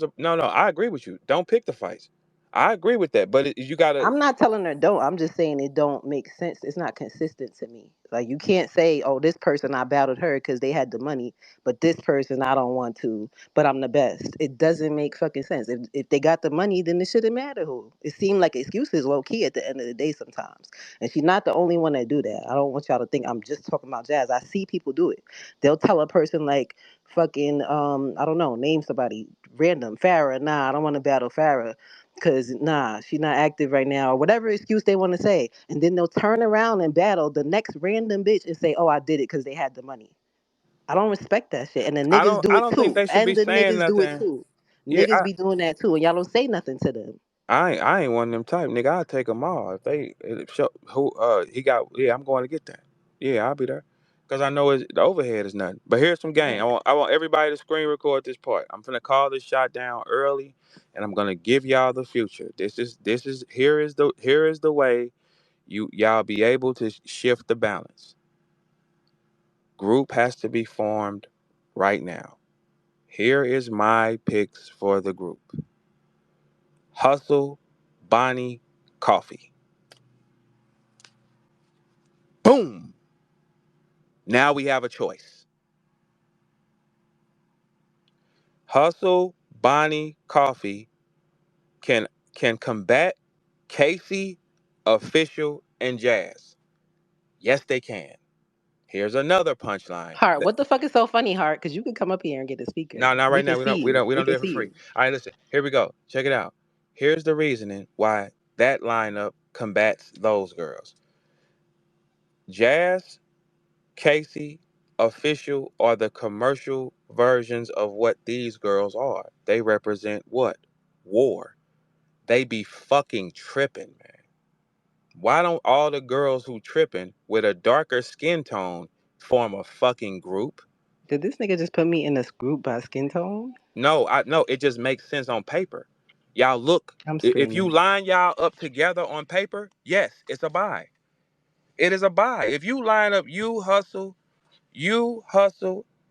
a no. I agree with you. Don't pick the fights. I agree with that, but you gotta. I'm not telling her don't. I'm just saying it don't make sense. It's not consistent to me. Like you can't say, "Oh, this person I battled her because they had the money, but this person I don't want to, but I'm the best." It doesn't make fucking sense. If they got the money, then it shouldn't matter who. It seemed like excuses low key at the end of the day sometimes. And she's not the only one that do that. I don't want y'all to think I'm just talking about Jazz. I see people do it. They'll tell a person like fucking I don't know, name somebody random Farah. Nah, I don't want to battle Farah because nah, she's not active right now, or whatever excuse they want to say. And then they'll turn around and battle the next random bitch and say, oh, I did it because they had the money. I don't respect that shit. And the I niggas don't. do I it don't think too. they should be And the saying niggas do it nothing. too. Yeah, Niggas be doing that too. And y'all don't say nothing to them. I ain't one of them type nigga. I'll take them all if they who he got. Yeah, I'm going to get that. Yeah, I'll be there because I know the overhead is nothing. But here's some game. Right. I want everybody to screen record this part. I'm gonna call this shot down early, and I'm gonna give y'all the future. This is here is the way y'all be able to shift the balance. Group has to be formed right now. Here is my picks for the group. Hustle, Bonnie, Coffee. Boom. Now we have a choice. Hustle, Bonnie, Coffee can combat Casey Official, and Jazz. Yes, they can. Here's another punchline. Heart, what the fuck is so funny, Heart? Because you could come up here and get a speaker. No, not We right can now. We see don't. We you. don't. We We don't do can it for see free. you. All right, listen. Here we go. Check it out. Here's the reasoning why that lineup combats those girls. Jazz, Casey, Official are the commercial versions of what these girls are. They represent what? War. They be fucking tripping, man. Why don't all the girls who tripping with a darker skin tone form a fucking group? Did this nigga just put me in this group by skin tone? No, I no, it just makes sense on paper. Y'all look, I'm if you screaming. line y'all up together on paper, yes, it's a buy. It is a buy. If you line up you hustle,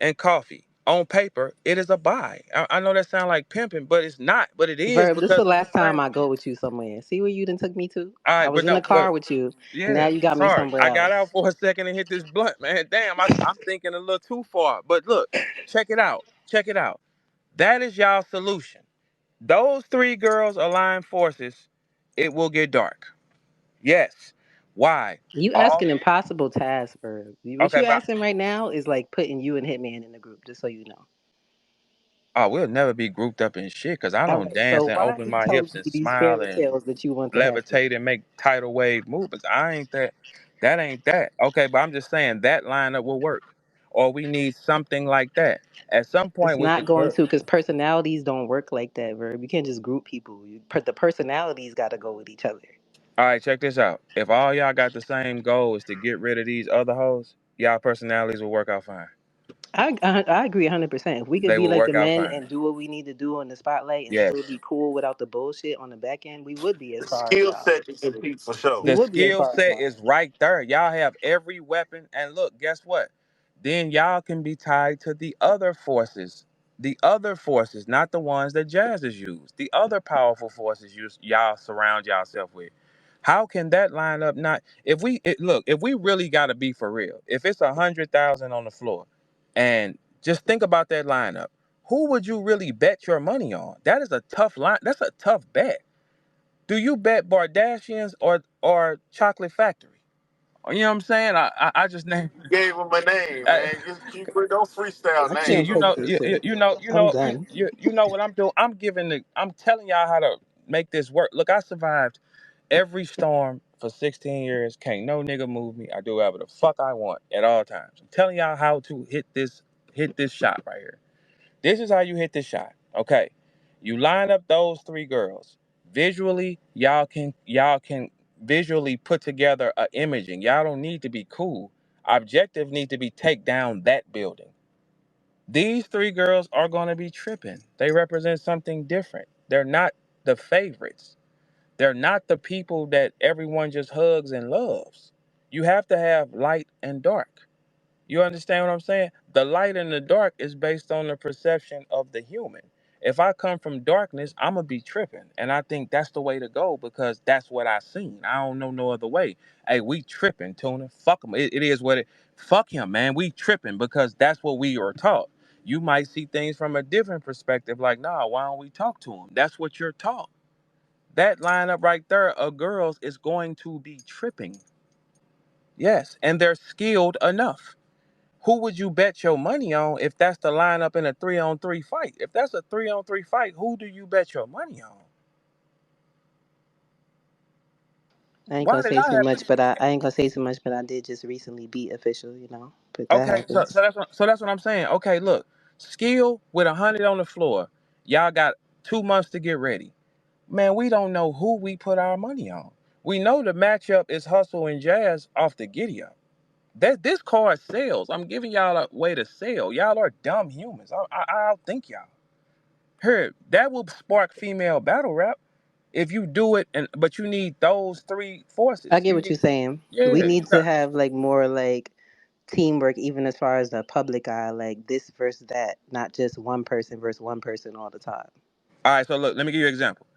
and coffee on paper, it is a buy. I know that sounds like pimping, but it's not. But it is Verb, this is because the it's the last time same. I go with you somewhere. See where you done took me to? All I right, was but in the no, but car with you, and now yeah, you got me sorry, somewhere I got out else. for a second and hit this blunt, man. Damn, I'm thinking a little too far. But look, check it out. Check it out. That is y'all solution. Those three girls align forces, it will get dark. Yes. Why? You All asking impossible tasks, Verb. What okay, you but asking right now is like putting you and Hitman in the group, just so you know. oh, we'll never be grouped up in shit because I All don't right, so dance and why are open you my telling hips and me these smile fairy and tales that you want to happen? levitate and make tidal wave movements. I ain't that. That ain't that. Okay, but I'm just saying that lineup will work, or we need something like that at some It's point with the not going girl. to, because personalities don't work like that, Verb. You can't just group people. The personalities got to go with each other. All right, check this out. If all y'all got the same goal is to get rid of these other hoes, y'all personalities will work out fine. I agree 100%. If we could They be will like the work out men fine. and do what we need to do on the spotlight and Yes. still be cool without the bullshit on the back end, we would be as The far as skill y'all. set is compete for sure. We The would be as skill far as set y'all. is right there. Y'all have every weapon. And look, guess what? Then y'all can be tied to the other forces. The other forces, not the ones that Jazz has used. The other powerful forces y'all surround yourself with. How can that line up? Not if look, if we really got to be for real. If it's 100,000 on the floor, and just think about that lineup, who would you really bet your money on? That is a tough line. That's a tough bet. Do you bet Bardashians or Chocolate Factory? You know what I'm saying? I just named. You gave him a name, I, man. Just keep it. Don't freestyle I shit, can't names, take man. this shit. you I'm know you, done. you you know what I'm doing. I'm telling y'all how to make this work. Look, I survived every storm for 16 years. Can't no nigga move me. I do whatever the fuck I want at all times. I'm telling y'all how to hit this shot right here. This is how you hit this shot. Okay. You line up those three girls. Visually, y'all can visually put together a imaging. Y'all don't need to be cool. Objective need to be take down that building. These three girls are gonna be tripping. They represent something different. They're not the favorites. They're not the people that everyone just hugs and loves. You have to have light and dark. You understand what I'm saying? The light and the dark is based on the perception of the human. If I come from darkness, I'm gonna be tripping, and I think that's the way to go because that's what I seen. I don't know no other way. Hey, we tripping, Tuna. Fuck him. It is what it. Fuck him, man. We tripping because that's what we are taught. You might see things from a different perspective, like, nah, why don't we talk to him? That's what you're taught. That lineup right there of girls is going to be tripping. Yes, and they're skilled enough. Who would you bet your money on if that's the lineup in a 3-on-3 fight? If that's a 3-on-3 fight, who do you bet your money on? I ain't Why gonna did say I too have to much, say but I, that? I ain't gonna say too much, but I did just recently beat official, but that Okay, so, happens. so that's what I'm saying. Okay, look, skill with 100 on the floor. Y'all got 2 months to get ready. Man, we don't know who we put our money on. We know the matchup is Hustle and Jazz off the giddy up. That this card sells. I'm giving y'all a way to sell. Y'all are dumb humans. I outthink y'all. Heard that will spark female battle rap if you do it, and but you need those three I forces. get You what need, you're saying. We yeah, need to have like more like teamwork, even as far as the public eye, like this versus that, not just one person versus one person all the time. all right, so look, let me give you an example.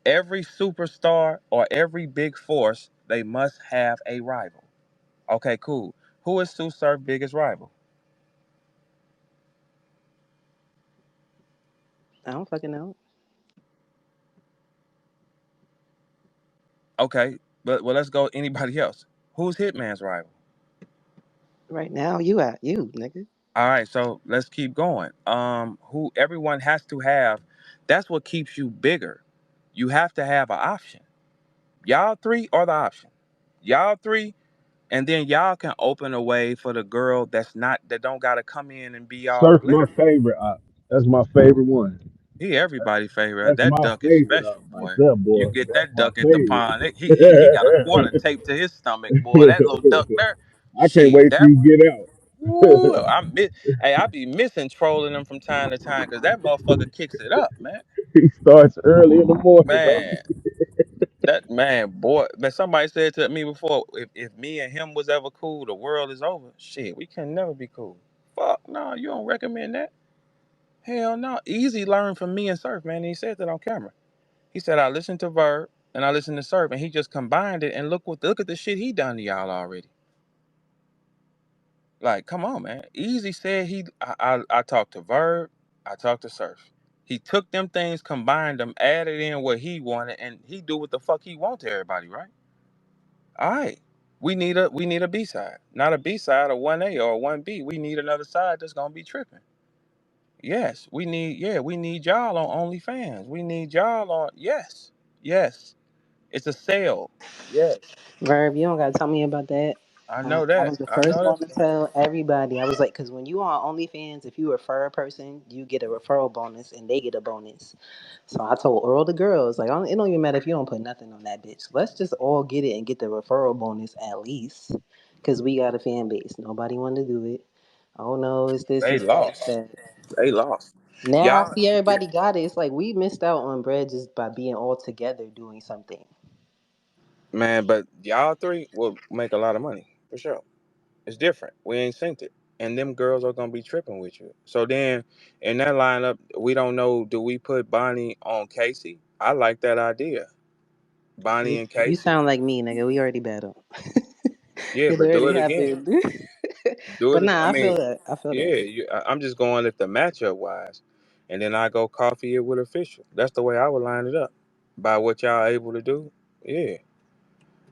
Every superstar or every big force, they must have a rival. Okay, cool. Who is Sue Surf's biggest rival? I don't fucking know. Okay, But well, let's go anybody else. Who's Hitman's rival? Right now, you, nigga. All right, so let's keep going. Who everyone has to have. That's what keeps you bigger. You have to have an option. Y'all three are the option. Y'all three, and then y'all can open a way for the girl that don't gotta come in and be all Surf my glittery. favorite. That's my favorite one. He everybody favorite. That's That my duck is favorite special, right boy. there, You boy. get That's that my duck at the favorite. pond. He got a quarter taped to his stomach, boy. That little duck there, I can't shit. wait till That you one. get out. Ooh, Hey, I be missing trolling him from time to time because that motherfucker kicks it up, man. He starts early in the morning, don't Man, that man, boy. Man, somebody said to me before, if me and him was ever cool, the world is over. Shit, we can never be cool. Fuck no, you don't recommend that? Hell no. Easy learned from me and Surf, man. And he said that on camera. He said I listened to Verb and I listened to Surf, and he just combined it. And look at the shit he done to y'all already. Like, come on, man. Easy said I talked to Verb, I talked to Surf. He took them things, combined them, added in what he wanted, and he do what the fuck he want to everybody, right? All right. We need a B side. Not a B side, a 1A or a 1B. We need another side that's gonna be tripping. Yes, we need y'all on OnlyFans. We need y'all on yes. Yes. It's a sale. Yes. Verb, you don't gotta tell me about that. I I, know I that. was the I first know one that. to tell everybody. I was like, because when you on OnlyFans, if you refer a person, you get a referral bonus and they get a bonus. So I told all the girls, like, it don't even matter if you don't put nothing on that bitch. Let's just all get it and get the referral bonus at least. Because we got a fan base. Nobody wanted to do it. Oh no, it's this, They it's that, it's lost. that. They lost. Now I Y'all see yeah. everybody got it. It's like we missed out on bread just by being all together doing something. Man, but y'all three will make a lot of money for sure. It's different. We ain't synced it. And them girls are gonna be tripping with you. So then in that lineup, we don't know, do we put Bonnie on Casey? I like that idea. Bonnie and You Casey. sound like me, nigga. We already battled. Yeah, It but do already it again. happened. Do But it. I nah, I feel mean, that. I feel that. yeah, I'm just going at the matchup wise. And then I go coffee it with official. That's the way I would line it up. By what y'all able to do. Yeah,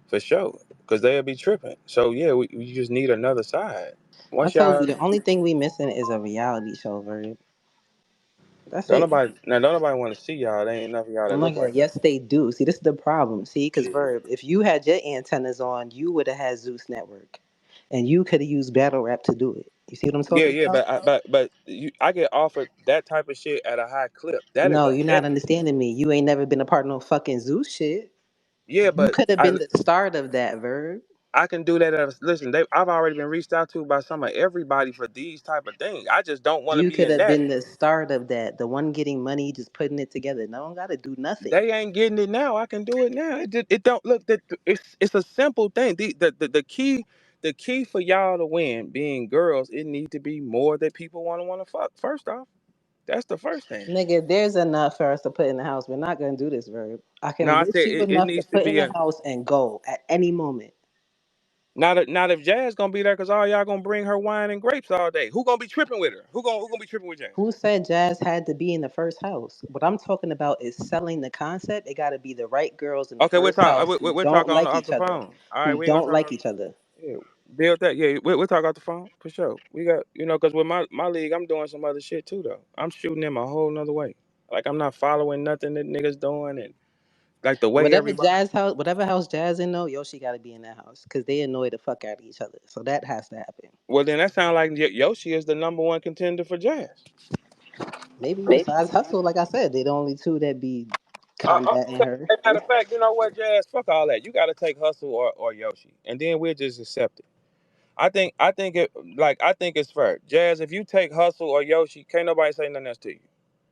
for sure. Because they'll be tripping. So yeah, we just need another side. I Once told y'all you the only thing we missing is a reality show, Verb. That's don't it. nobody now don't nobody want to see y'all. There ain't enough of y'all Oh that my look god, like that. yes they do. See, this is the problem. See, because Verb, if you had your antennas on, you would have had Zeus Network, and you could have used Battle Rap to do it. You see what I'm Yeah, talking yeah, about? I get offered that type of shit at a high clip. That is No, a you're not heavy. understanding me. You ain't never been a part of no fucking Zeus shit. Yeah, You but could have been the start of that, Verb. I can do that. Listen, I've already been reached out to by some of everybody for these type of things. I just don't want to You be could in have that. been the start of that. The one getting money, just putting it together. No one got to do nothing. They ain't getting it now. I can do it now. It don't look that it's a simple thing. The key for y'all to win, being girls, it need to be more that people want to fuck. First off, that's the first thing. Nigga, there's enough for us to put in the house. We're not gonna do this, Verb. I No, can I list said you it enough to needs to put in be the a house and go at any moment. not if Jazz gonna be there because all y'all gonna bring her wine and grapes all day. Who gonna be tripping with her? Who gonna be tripping with Jazz? Who said Jazz had to be in the first house? What I'm talking about is selling the concept. It got to be the right girls in the Okay, we'll first talk. house who We'll talk don't on like off each the other, phone. All right, who we ain't gonna don't talk. like each other. Yeah, build that. Yeah, we'll talk off the phone for sure. We got because with my league, I'm doing some other shit too though. I'm shooting them a whole nother way. Like I'm not following nothing that niggas doing and like the way Whatever everybody. Jazz house, whatever house Jazz in though, Yoshi got to be in that house because they annoy the fuck out of each other. So that has to happen. Well, then that sounds like Yoshi is the number one contender for Jazz. Maybe besides Hustle, like I said, they the only two that be combating Okay. her. Hey, matter of fact, you know what, Jazz? Fuck all that. You got to take Hustle or Yoshi, and then we'll just accept it. I think it's fair. Jazz, if you take Hustle or Yoshi, can't nobody say nothing else to you.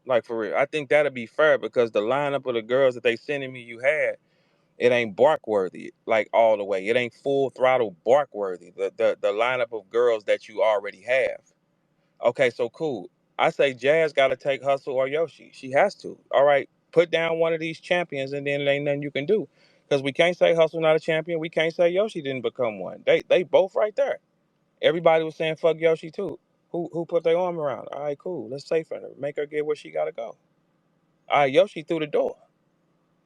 Like for real. I think that'll be fair because the lineup of the girls that they sending me you had, it ain't bark worthy, like all the way. It ain't full throttle bark worthy. The lineup of girls that you already have. Okay, so cool. I say Jazz gotta take Hustle or Yoshi. She has to. All right, put down one of these champions and then it ain't nothing you can do. Because we can't say Hustle not a champion. We can't say Yoshi didn't become one. They both right there. Everybody was saying fuck Yoshi too. Who put their arm around her? All right, cool. Let's safe her. Make her get where she gotta go. All right, Yoshi through the door.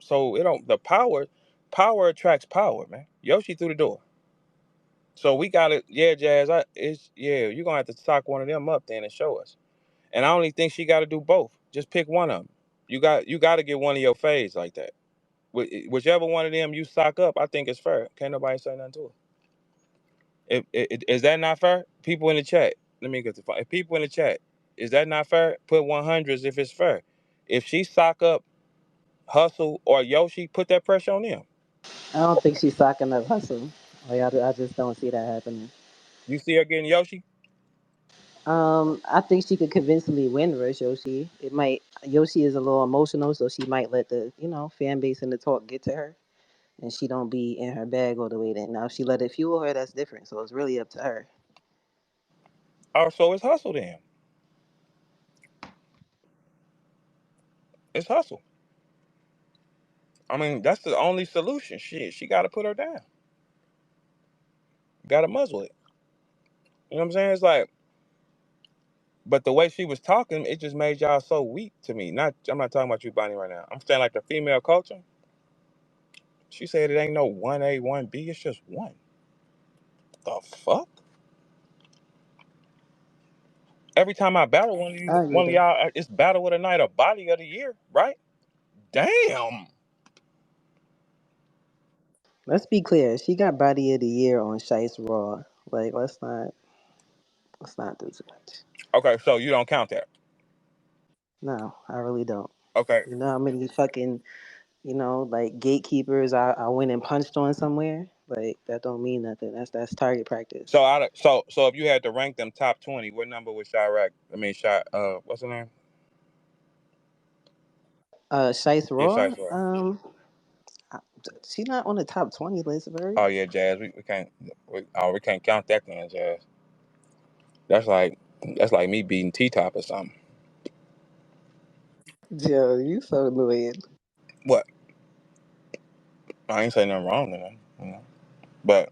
So it don't the power attracts power, man. Yoshi through the door. So we got it. Yeah, Jazz. You're gonna have to sock one of them up then and show us. And I only think she got to do both. Just pick one of them. You got to get one of your faves like that. Whichever one of them you sock up, I think it's fair. Can't nobody say nothing to it. Is that not fair? People in the chat. Let me get the if people in the chat. Is that not fair? Put 100s if it's fair. If she sock up Hustle or Yoshi, put that pressure on them. I don't think she's socking up Hustle. Like, I just don't see that happening. You see her getting Yoshi? I think she could convincingly win versus Yoshi. It might Yoshi is a little emotional, so she might let the fan base and the talk get to her, and she don't be in her bag all the way. Then now if she let it fuel her, that's different. So it's really up to her. Oh, so it's Hustle then. It's Hustle. I mean, that's the only solution. Shit, she got to put her down. Got to muzzle it. You know what I'm saying? It's like, but the way she was talking, it just made y'all so weak to me. I'm not talking about you, Bonnie, right now. I'm saying like the female culture. She said it ain't no 1A, 1B. It's just one. The fuck? Every time I battle I agree one of though. y'all, it's battle of the night or body of the year, right? Damn. Let's be clear. She got body of the year on Shice Raw. Like let's not do too much. Okay, so you don't count that. No, I really don't. Okay. You know how many fucking like gatekeepers I went and punched on somewhere? Like that don't mean nothing. That's target practice. So if you had to rank them top 20, what number was Chirac? I mean, what's her name? Shice Yeah, Raw. Shice Roy. I- she not on the top 20 list, Bird. Oh yeah, Jazz. We can't count that then, Jazz. That's like that's like me beating T Top or something. Yo, you so annoying. What? I ain't say nothing wrong to them, you know. But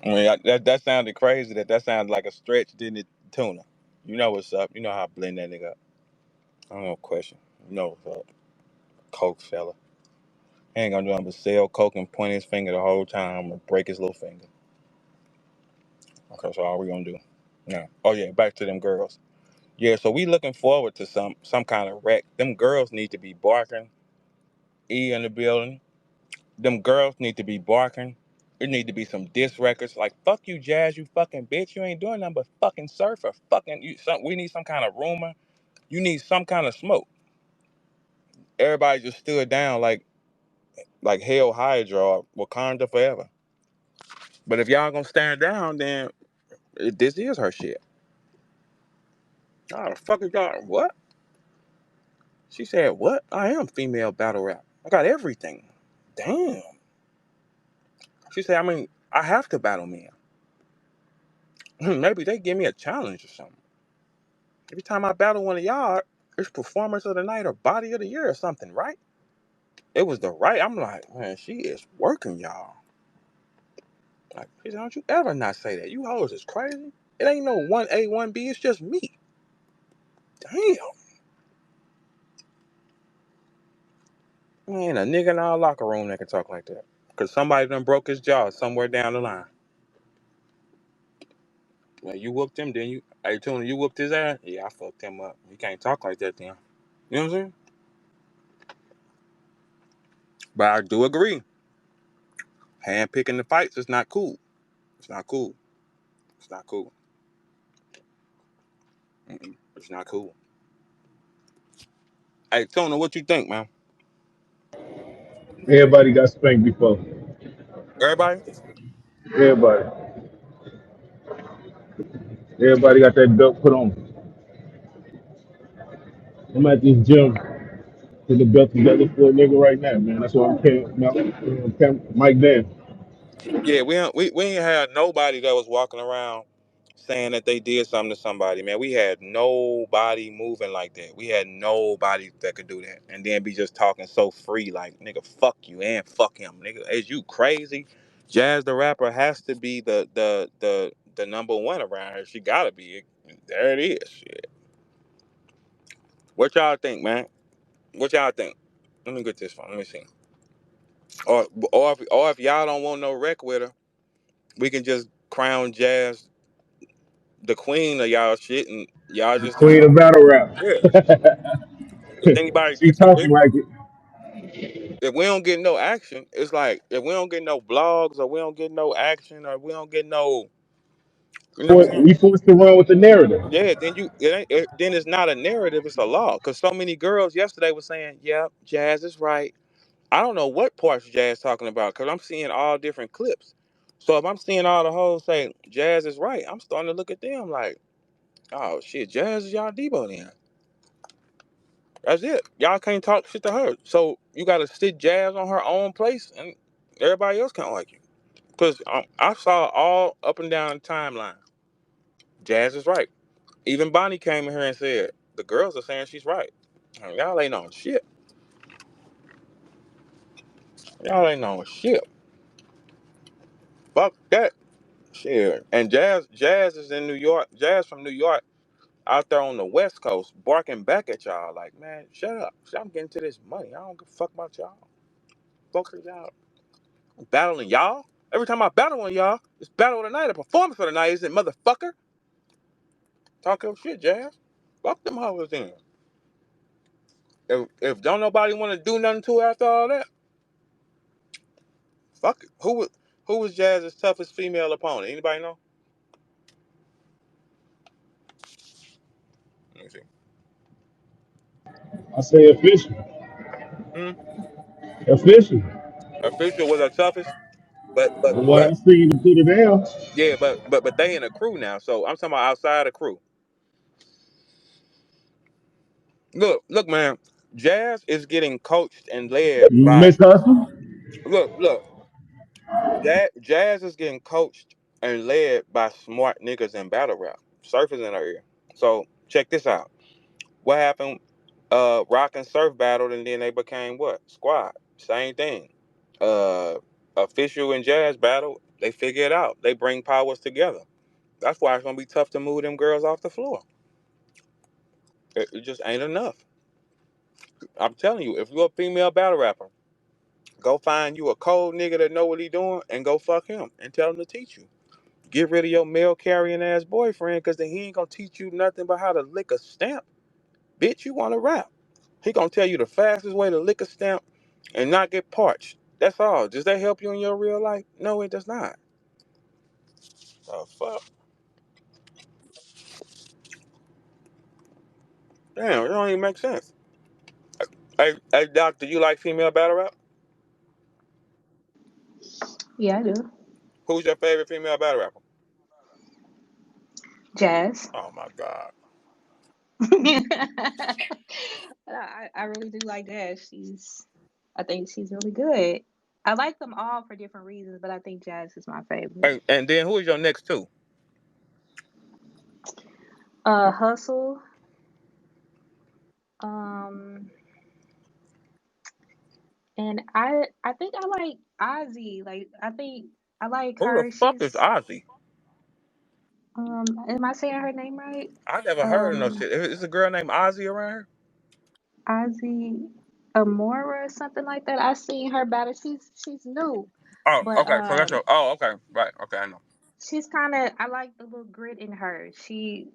I mean, that sounded crazy. That sounded like a stretch, didn't it, Tuna? You know what's up. You know how I blend that nigga up. I don't know question. You know what's up, Coke fella. He ain't gonna do nothing but sell Coke and point his finger the whole time and break his little finger. Okay, so all we gonna do? Yeah. Oh yeah, back to them girls. Yeah, so we looking forward to some kind of wreck. Them girls need to be barking. E in the building. Them girls need to be barking. There need to be some diss records. Like, fuck you, Jazz, you fucking bitch. You ain't doing nothing but fucking surf or fucking we need some kind of rumor. You need some kind of smoke. Everybody just stood down like Hell Hydra or Wakanda forever. But if y'all gonna stand down, then this is her shit. Oh, the fuck is y'all? What? She said, what? I am female battle rap. I got everything. Damn. She said, I mean, I have to battle men. Maybe they give me a challenge or something. Every time I battle one of y'all, it's performance of the night or body of the year or something, right? It was the right. I'm like, man, she is working y'all. Like, she said, don't you ever not say that. You hoes is crazy. It ain't no 1A, 1B. It's just me. Damn. Man, a nigga in our locker room that can talk like that. Because somebody done broke his jaw somewhere down the line. Well, you whooped him, didn't you? Hey, Tuna, you whooped his ass? Yeah, I fucked him up. You can't talk like that then. You know what I'm saying? But I do agree. Hand picking the fights is not cool. It's not cool. It's not cool. It's not cool. Hey, Tuna, what you think, man? Everybody got spanked before. Everybody? Everybody. Everybody got that belt put on. I'm at this gym put the belt together for a nigga right now, man. That's why I'm Mike Dan. Yeah, we ain't had nobody that was walking around saying that they did something to somebody, man. We had nobody moving like that. We had nobody that could do that. And then be just talking so free, like, nigga, fuck you and fuck him. Nigga, is you crazy? Jazz the rapper has to be the number one around her. She gotta be. There it is. Shit. What y'all think, man? What y'all think? Let me get this one. Let me see. Or if y'all don't want no wreck with her, we can just crown Jazz the queen of y'all shit, and y'all The just queen of battle rap. yeah. If anybody, She talking like it. if we don't get no action, it's like if we don't get no blogs or we don't get no action or we don't get no, you know what I'm We saying? forced to run with the narrative. Yeah, then it's not a narrative, it's a law. Cause so many girls yesterday were saying, "Yeah, Jazz is right." I don't know what parts Jazz talking about, cause I'm seeing all different clips. So if I'm seeing all the hoes say Jazz is right, I'm starting to look at them like, oh shit, Jazz is y'all Debo then. That's it. Y'all can't talk shit to her. So you gotta sit Jazz on her own place, and everybody else can't like you. Cause I saw all up and down the timeline. Jazz is right. Even Bonnie came in here and said the girls are saying she's right. Y'all ain't on shit. Y'all ain't on shit. Fuck that shit. And Jazz is in New York. Jazz from New York out there on the West Coast barking back at y'all like, man, shut up. I'm getting to this money. I don't give a fuck about y'all. Fuck y'all. I'm battling y'all. Every time I battle on y'all, it's battle of the night. A performance of the night, isn't it, motherfucker? Talk your shit, Jazz. Fuck them hoes then. If don't nobody want to do nothing to her after all that, fuck it. Who was Jazz's toughest female opponent? Anybody know? Let me see. I say official. Hmm? Official. Official was her toughest, but but But what I but seen to put it down. yeah, but they in a crew now. So I'm talking about outside the crew. Look, man. Jazz is getting coached and led by Miss Hustle. look. Jazz is getting coached and led by smart niggas in battle rap. Surf is in her ear. So check this out. What happened? Rock and Surf battled, and then they became what? Squad. Same thing. Uh, Official and Jazz battle. They figure it out. They bring powers together. That's why it's gonna be tough to move them girls off the floor. It just ain't enough. I'm telling you, if you're a female battle rapper, go find you a cold nigga that know what he doing and go fuck him and tell him to teach you. Get rid of your mail carrying ass boyfriend, cause then he ain't gonna teach you nothing but how to lick a stamp. Bitch, you wanna rap. He gonna tell you the fastest way to lick a stamp and not get parched. That's all. Does that help you in your real life? No, it does not. Oh fuck. Damn, it don't even make sense. Hey, doctor, you like female battle rap? Yeah, I do. Who's your favorite female battle rapper? Jazz. Oh my god. I really do like Jazz. I think she's really good. I like them all for different reasons, but I think Jazz is my favorite. And then who is your next two? Hustle. Um, and I think I like Ozzy. Like I think I like Who the her. fuck is Ozzy? Am I saying her name right? I never heard of no Um, shit. Is a girl named Ozzy around here? Ozzy Amora or something like that. I seen her battle. She's new, Oh, but okay. So that's your. Oh, okay. Right. Okay, I know. she's kind of. I like the little grit in her.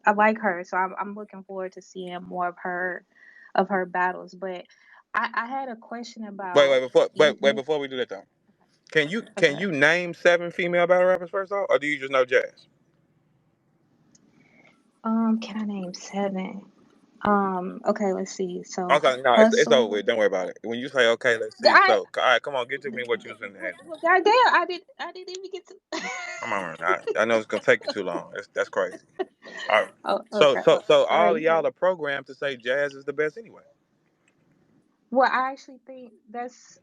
I like her, so I'm looking forward to seeing more of her battles. But I had a question Wait, about wait. Before you. before we do that though, can Okay. you name 7 female battle rappers first off, or do you just know Jazz? Can I name seven? Okay, let's see. So Okay, no, it's over with. Hustle. Don't worry about it. When you say okay, let's see. I So, all right, come on, get to me what you was in the head. well, goddamn, I didn't even get to. Come on, I know it's gonna take you too long. That's crazy. All right. Oh, So okay. so so All all right. of y'all are programmed to say Jazz is the best anyway. Well, I actually think that's.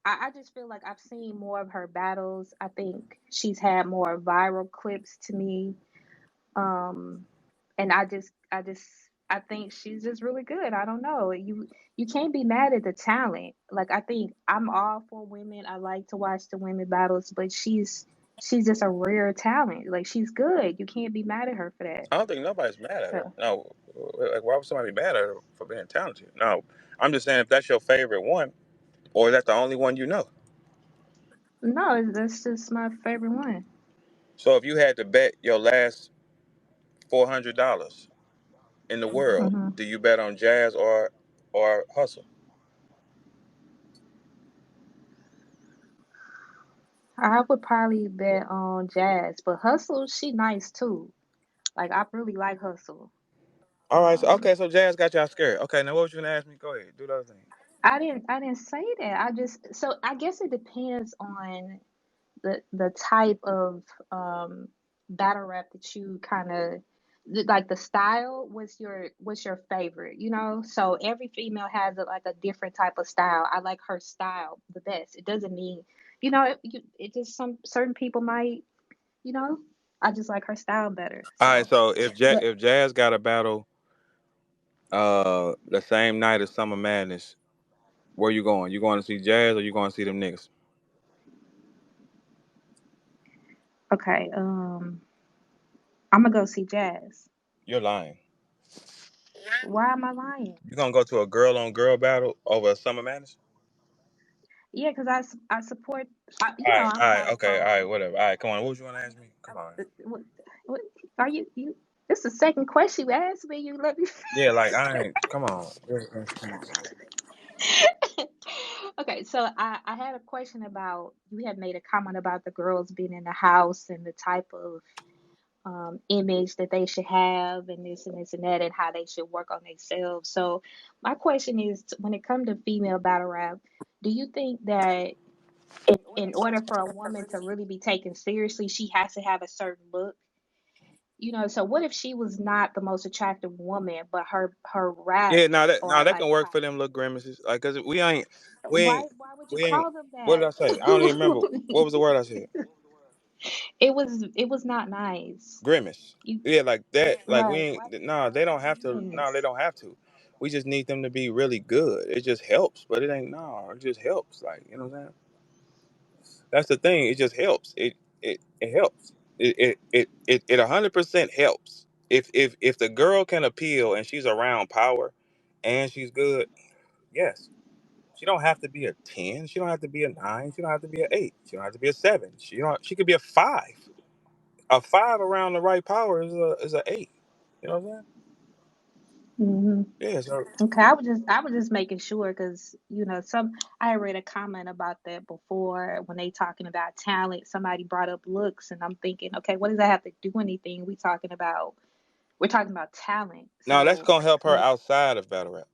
I just feel like I've seen more of her battles. I think she's had more viral clips to me. Um, and I think she's just really good. I don't know. You can't be mad at the talent. Like I think I'm all for women. I like to watch the women battles, but she's just a rare talent. Like she's good. You can't be mad at her for that. I don't think nobody's mad at her. So, No, like why would somebody be mad at her for being talented? No, I'm just saying if that's your favorite one, or is that the only one you know? No, that's just my favorite one. So if you had to bet your last $400 in the world, Hmm. do you bet on Jazz or Hustle? I would probably bet on Jazz, but Hustle, she nice too. Like I really like Hustle. All right, so Um, okay, so Jazz got y'all scared. Okay, now what was you gonna ask me? Go ahead, do the other thing. I didn't say that. I just so I guess it depends on the type of battle rap that you kind of like the style. What's your favorite, so every female has like a different type of style. I like her style the best. It doesn't mean it just some certain people might, you know I just like her style better, All right, so. so But If Jazz got a battle the same night as Summer Madness, where you going? You going to see Jazz or you going to see them niggas? okay, I'm gonna go see Jazz. You're lying. Why am I lying? You gonna go to a girl on girl battle over a Summer Madness? Yeah, because I support. All I'm right, not okay, all pro. right, whatever. All right, come on. What was you want to ask me? Come on. What, what are you? This is the second question you asked me. You let me. Yeah, like I ain't. Come on. Come on. Okay, so I had a question about, you had made a comment about the girls being in the house and the type of image that they should have, and this and this and that, and how they should work on themselves. So my question is, when it comes to female battle rap, do you think that in order for a woman to really be taken seriously, she has to have a certain look? So what if she was not the most attractive woman, but her Yeah, raps now are that like can work top? for them little grimaces. Like, cause we ain't, Why would you we ain't. call them What did I that? say? I don't even remember. What was the word I said? It was not nice. Grimace. You Yeah, like that. Like we right? Why ain't. why No, would they don't you have do to. No, they this? don't have to. We just need them to be really good. It just helps, but it ain't. No, it just helps. Like you know what I'm saying? That's the thing. It just helps. It helps. It 100% helps. If the girl can appeal and she's around power, and she's good, yes. She don't have to be a 10. She don't have to be a 9. She don't have to be an 8. She don't have to be a 7. She could be a 5. A 5 around the right power is a 8. You know what I'm saying? Hmm. Yeah. So Okay, I was just making sure, because I read a comment about that before when they talking about talent. Somebody brought up looks, and I'm thinking, okay, what does that have to do anything? We're talking about talent. now that's So gonna help her when outside of battle rap.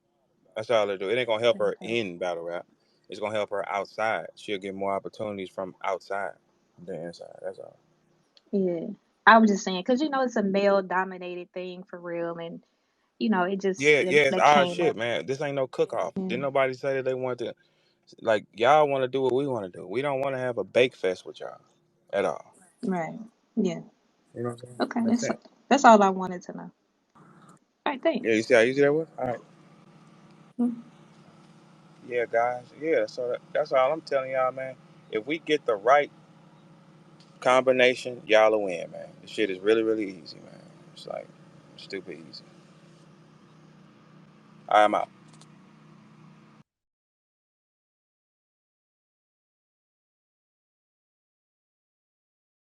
That's all they do. It ain't gonna help her okay, in battle rap. It's gonna help her outside. She'll get more opportunities from outside than inside. That's all. yeah, I was just saying, because it's a male dominated thing for real, and it just Yeah, yeah, it's that our came shit, up. man. This ain't no cook off. Yeah, Didn't nobody say that they want to like y'all want to do what we want to do. We don't want to have a bake fest with y'all at all. right. Yeah. You know what I'm saying? Okay, That's it. that's all I wanted to know. All right, Yeah, you thanks. see how easy that was? All right. Mm. Yeah, guys. Yeah, so that's all I'm telling y'all, man. If we get the right combination, y'all will win, man. This shit is really, really easy, man. It's like stupid easy. I'm out.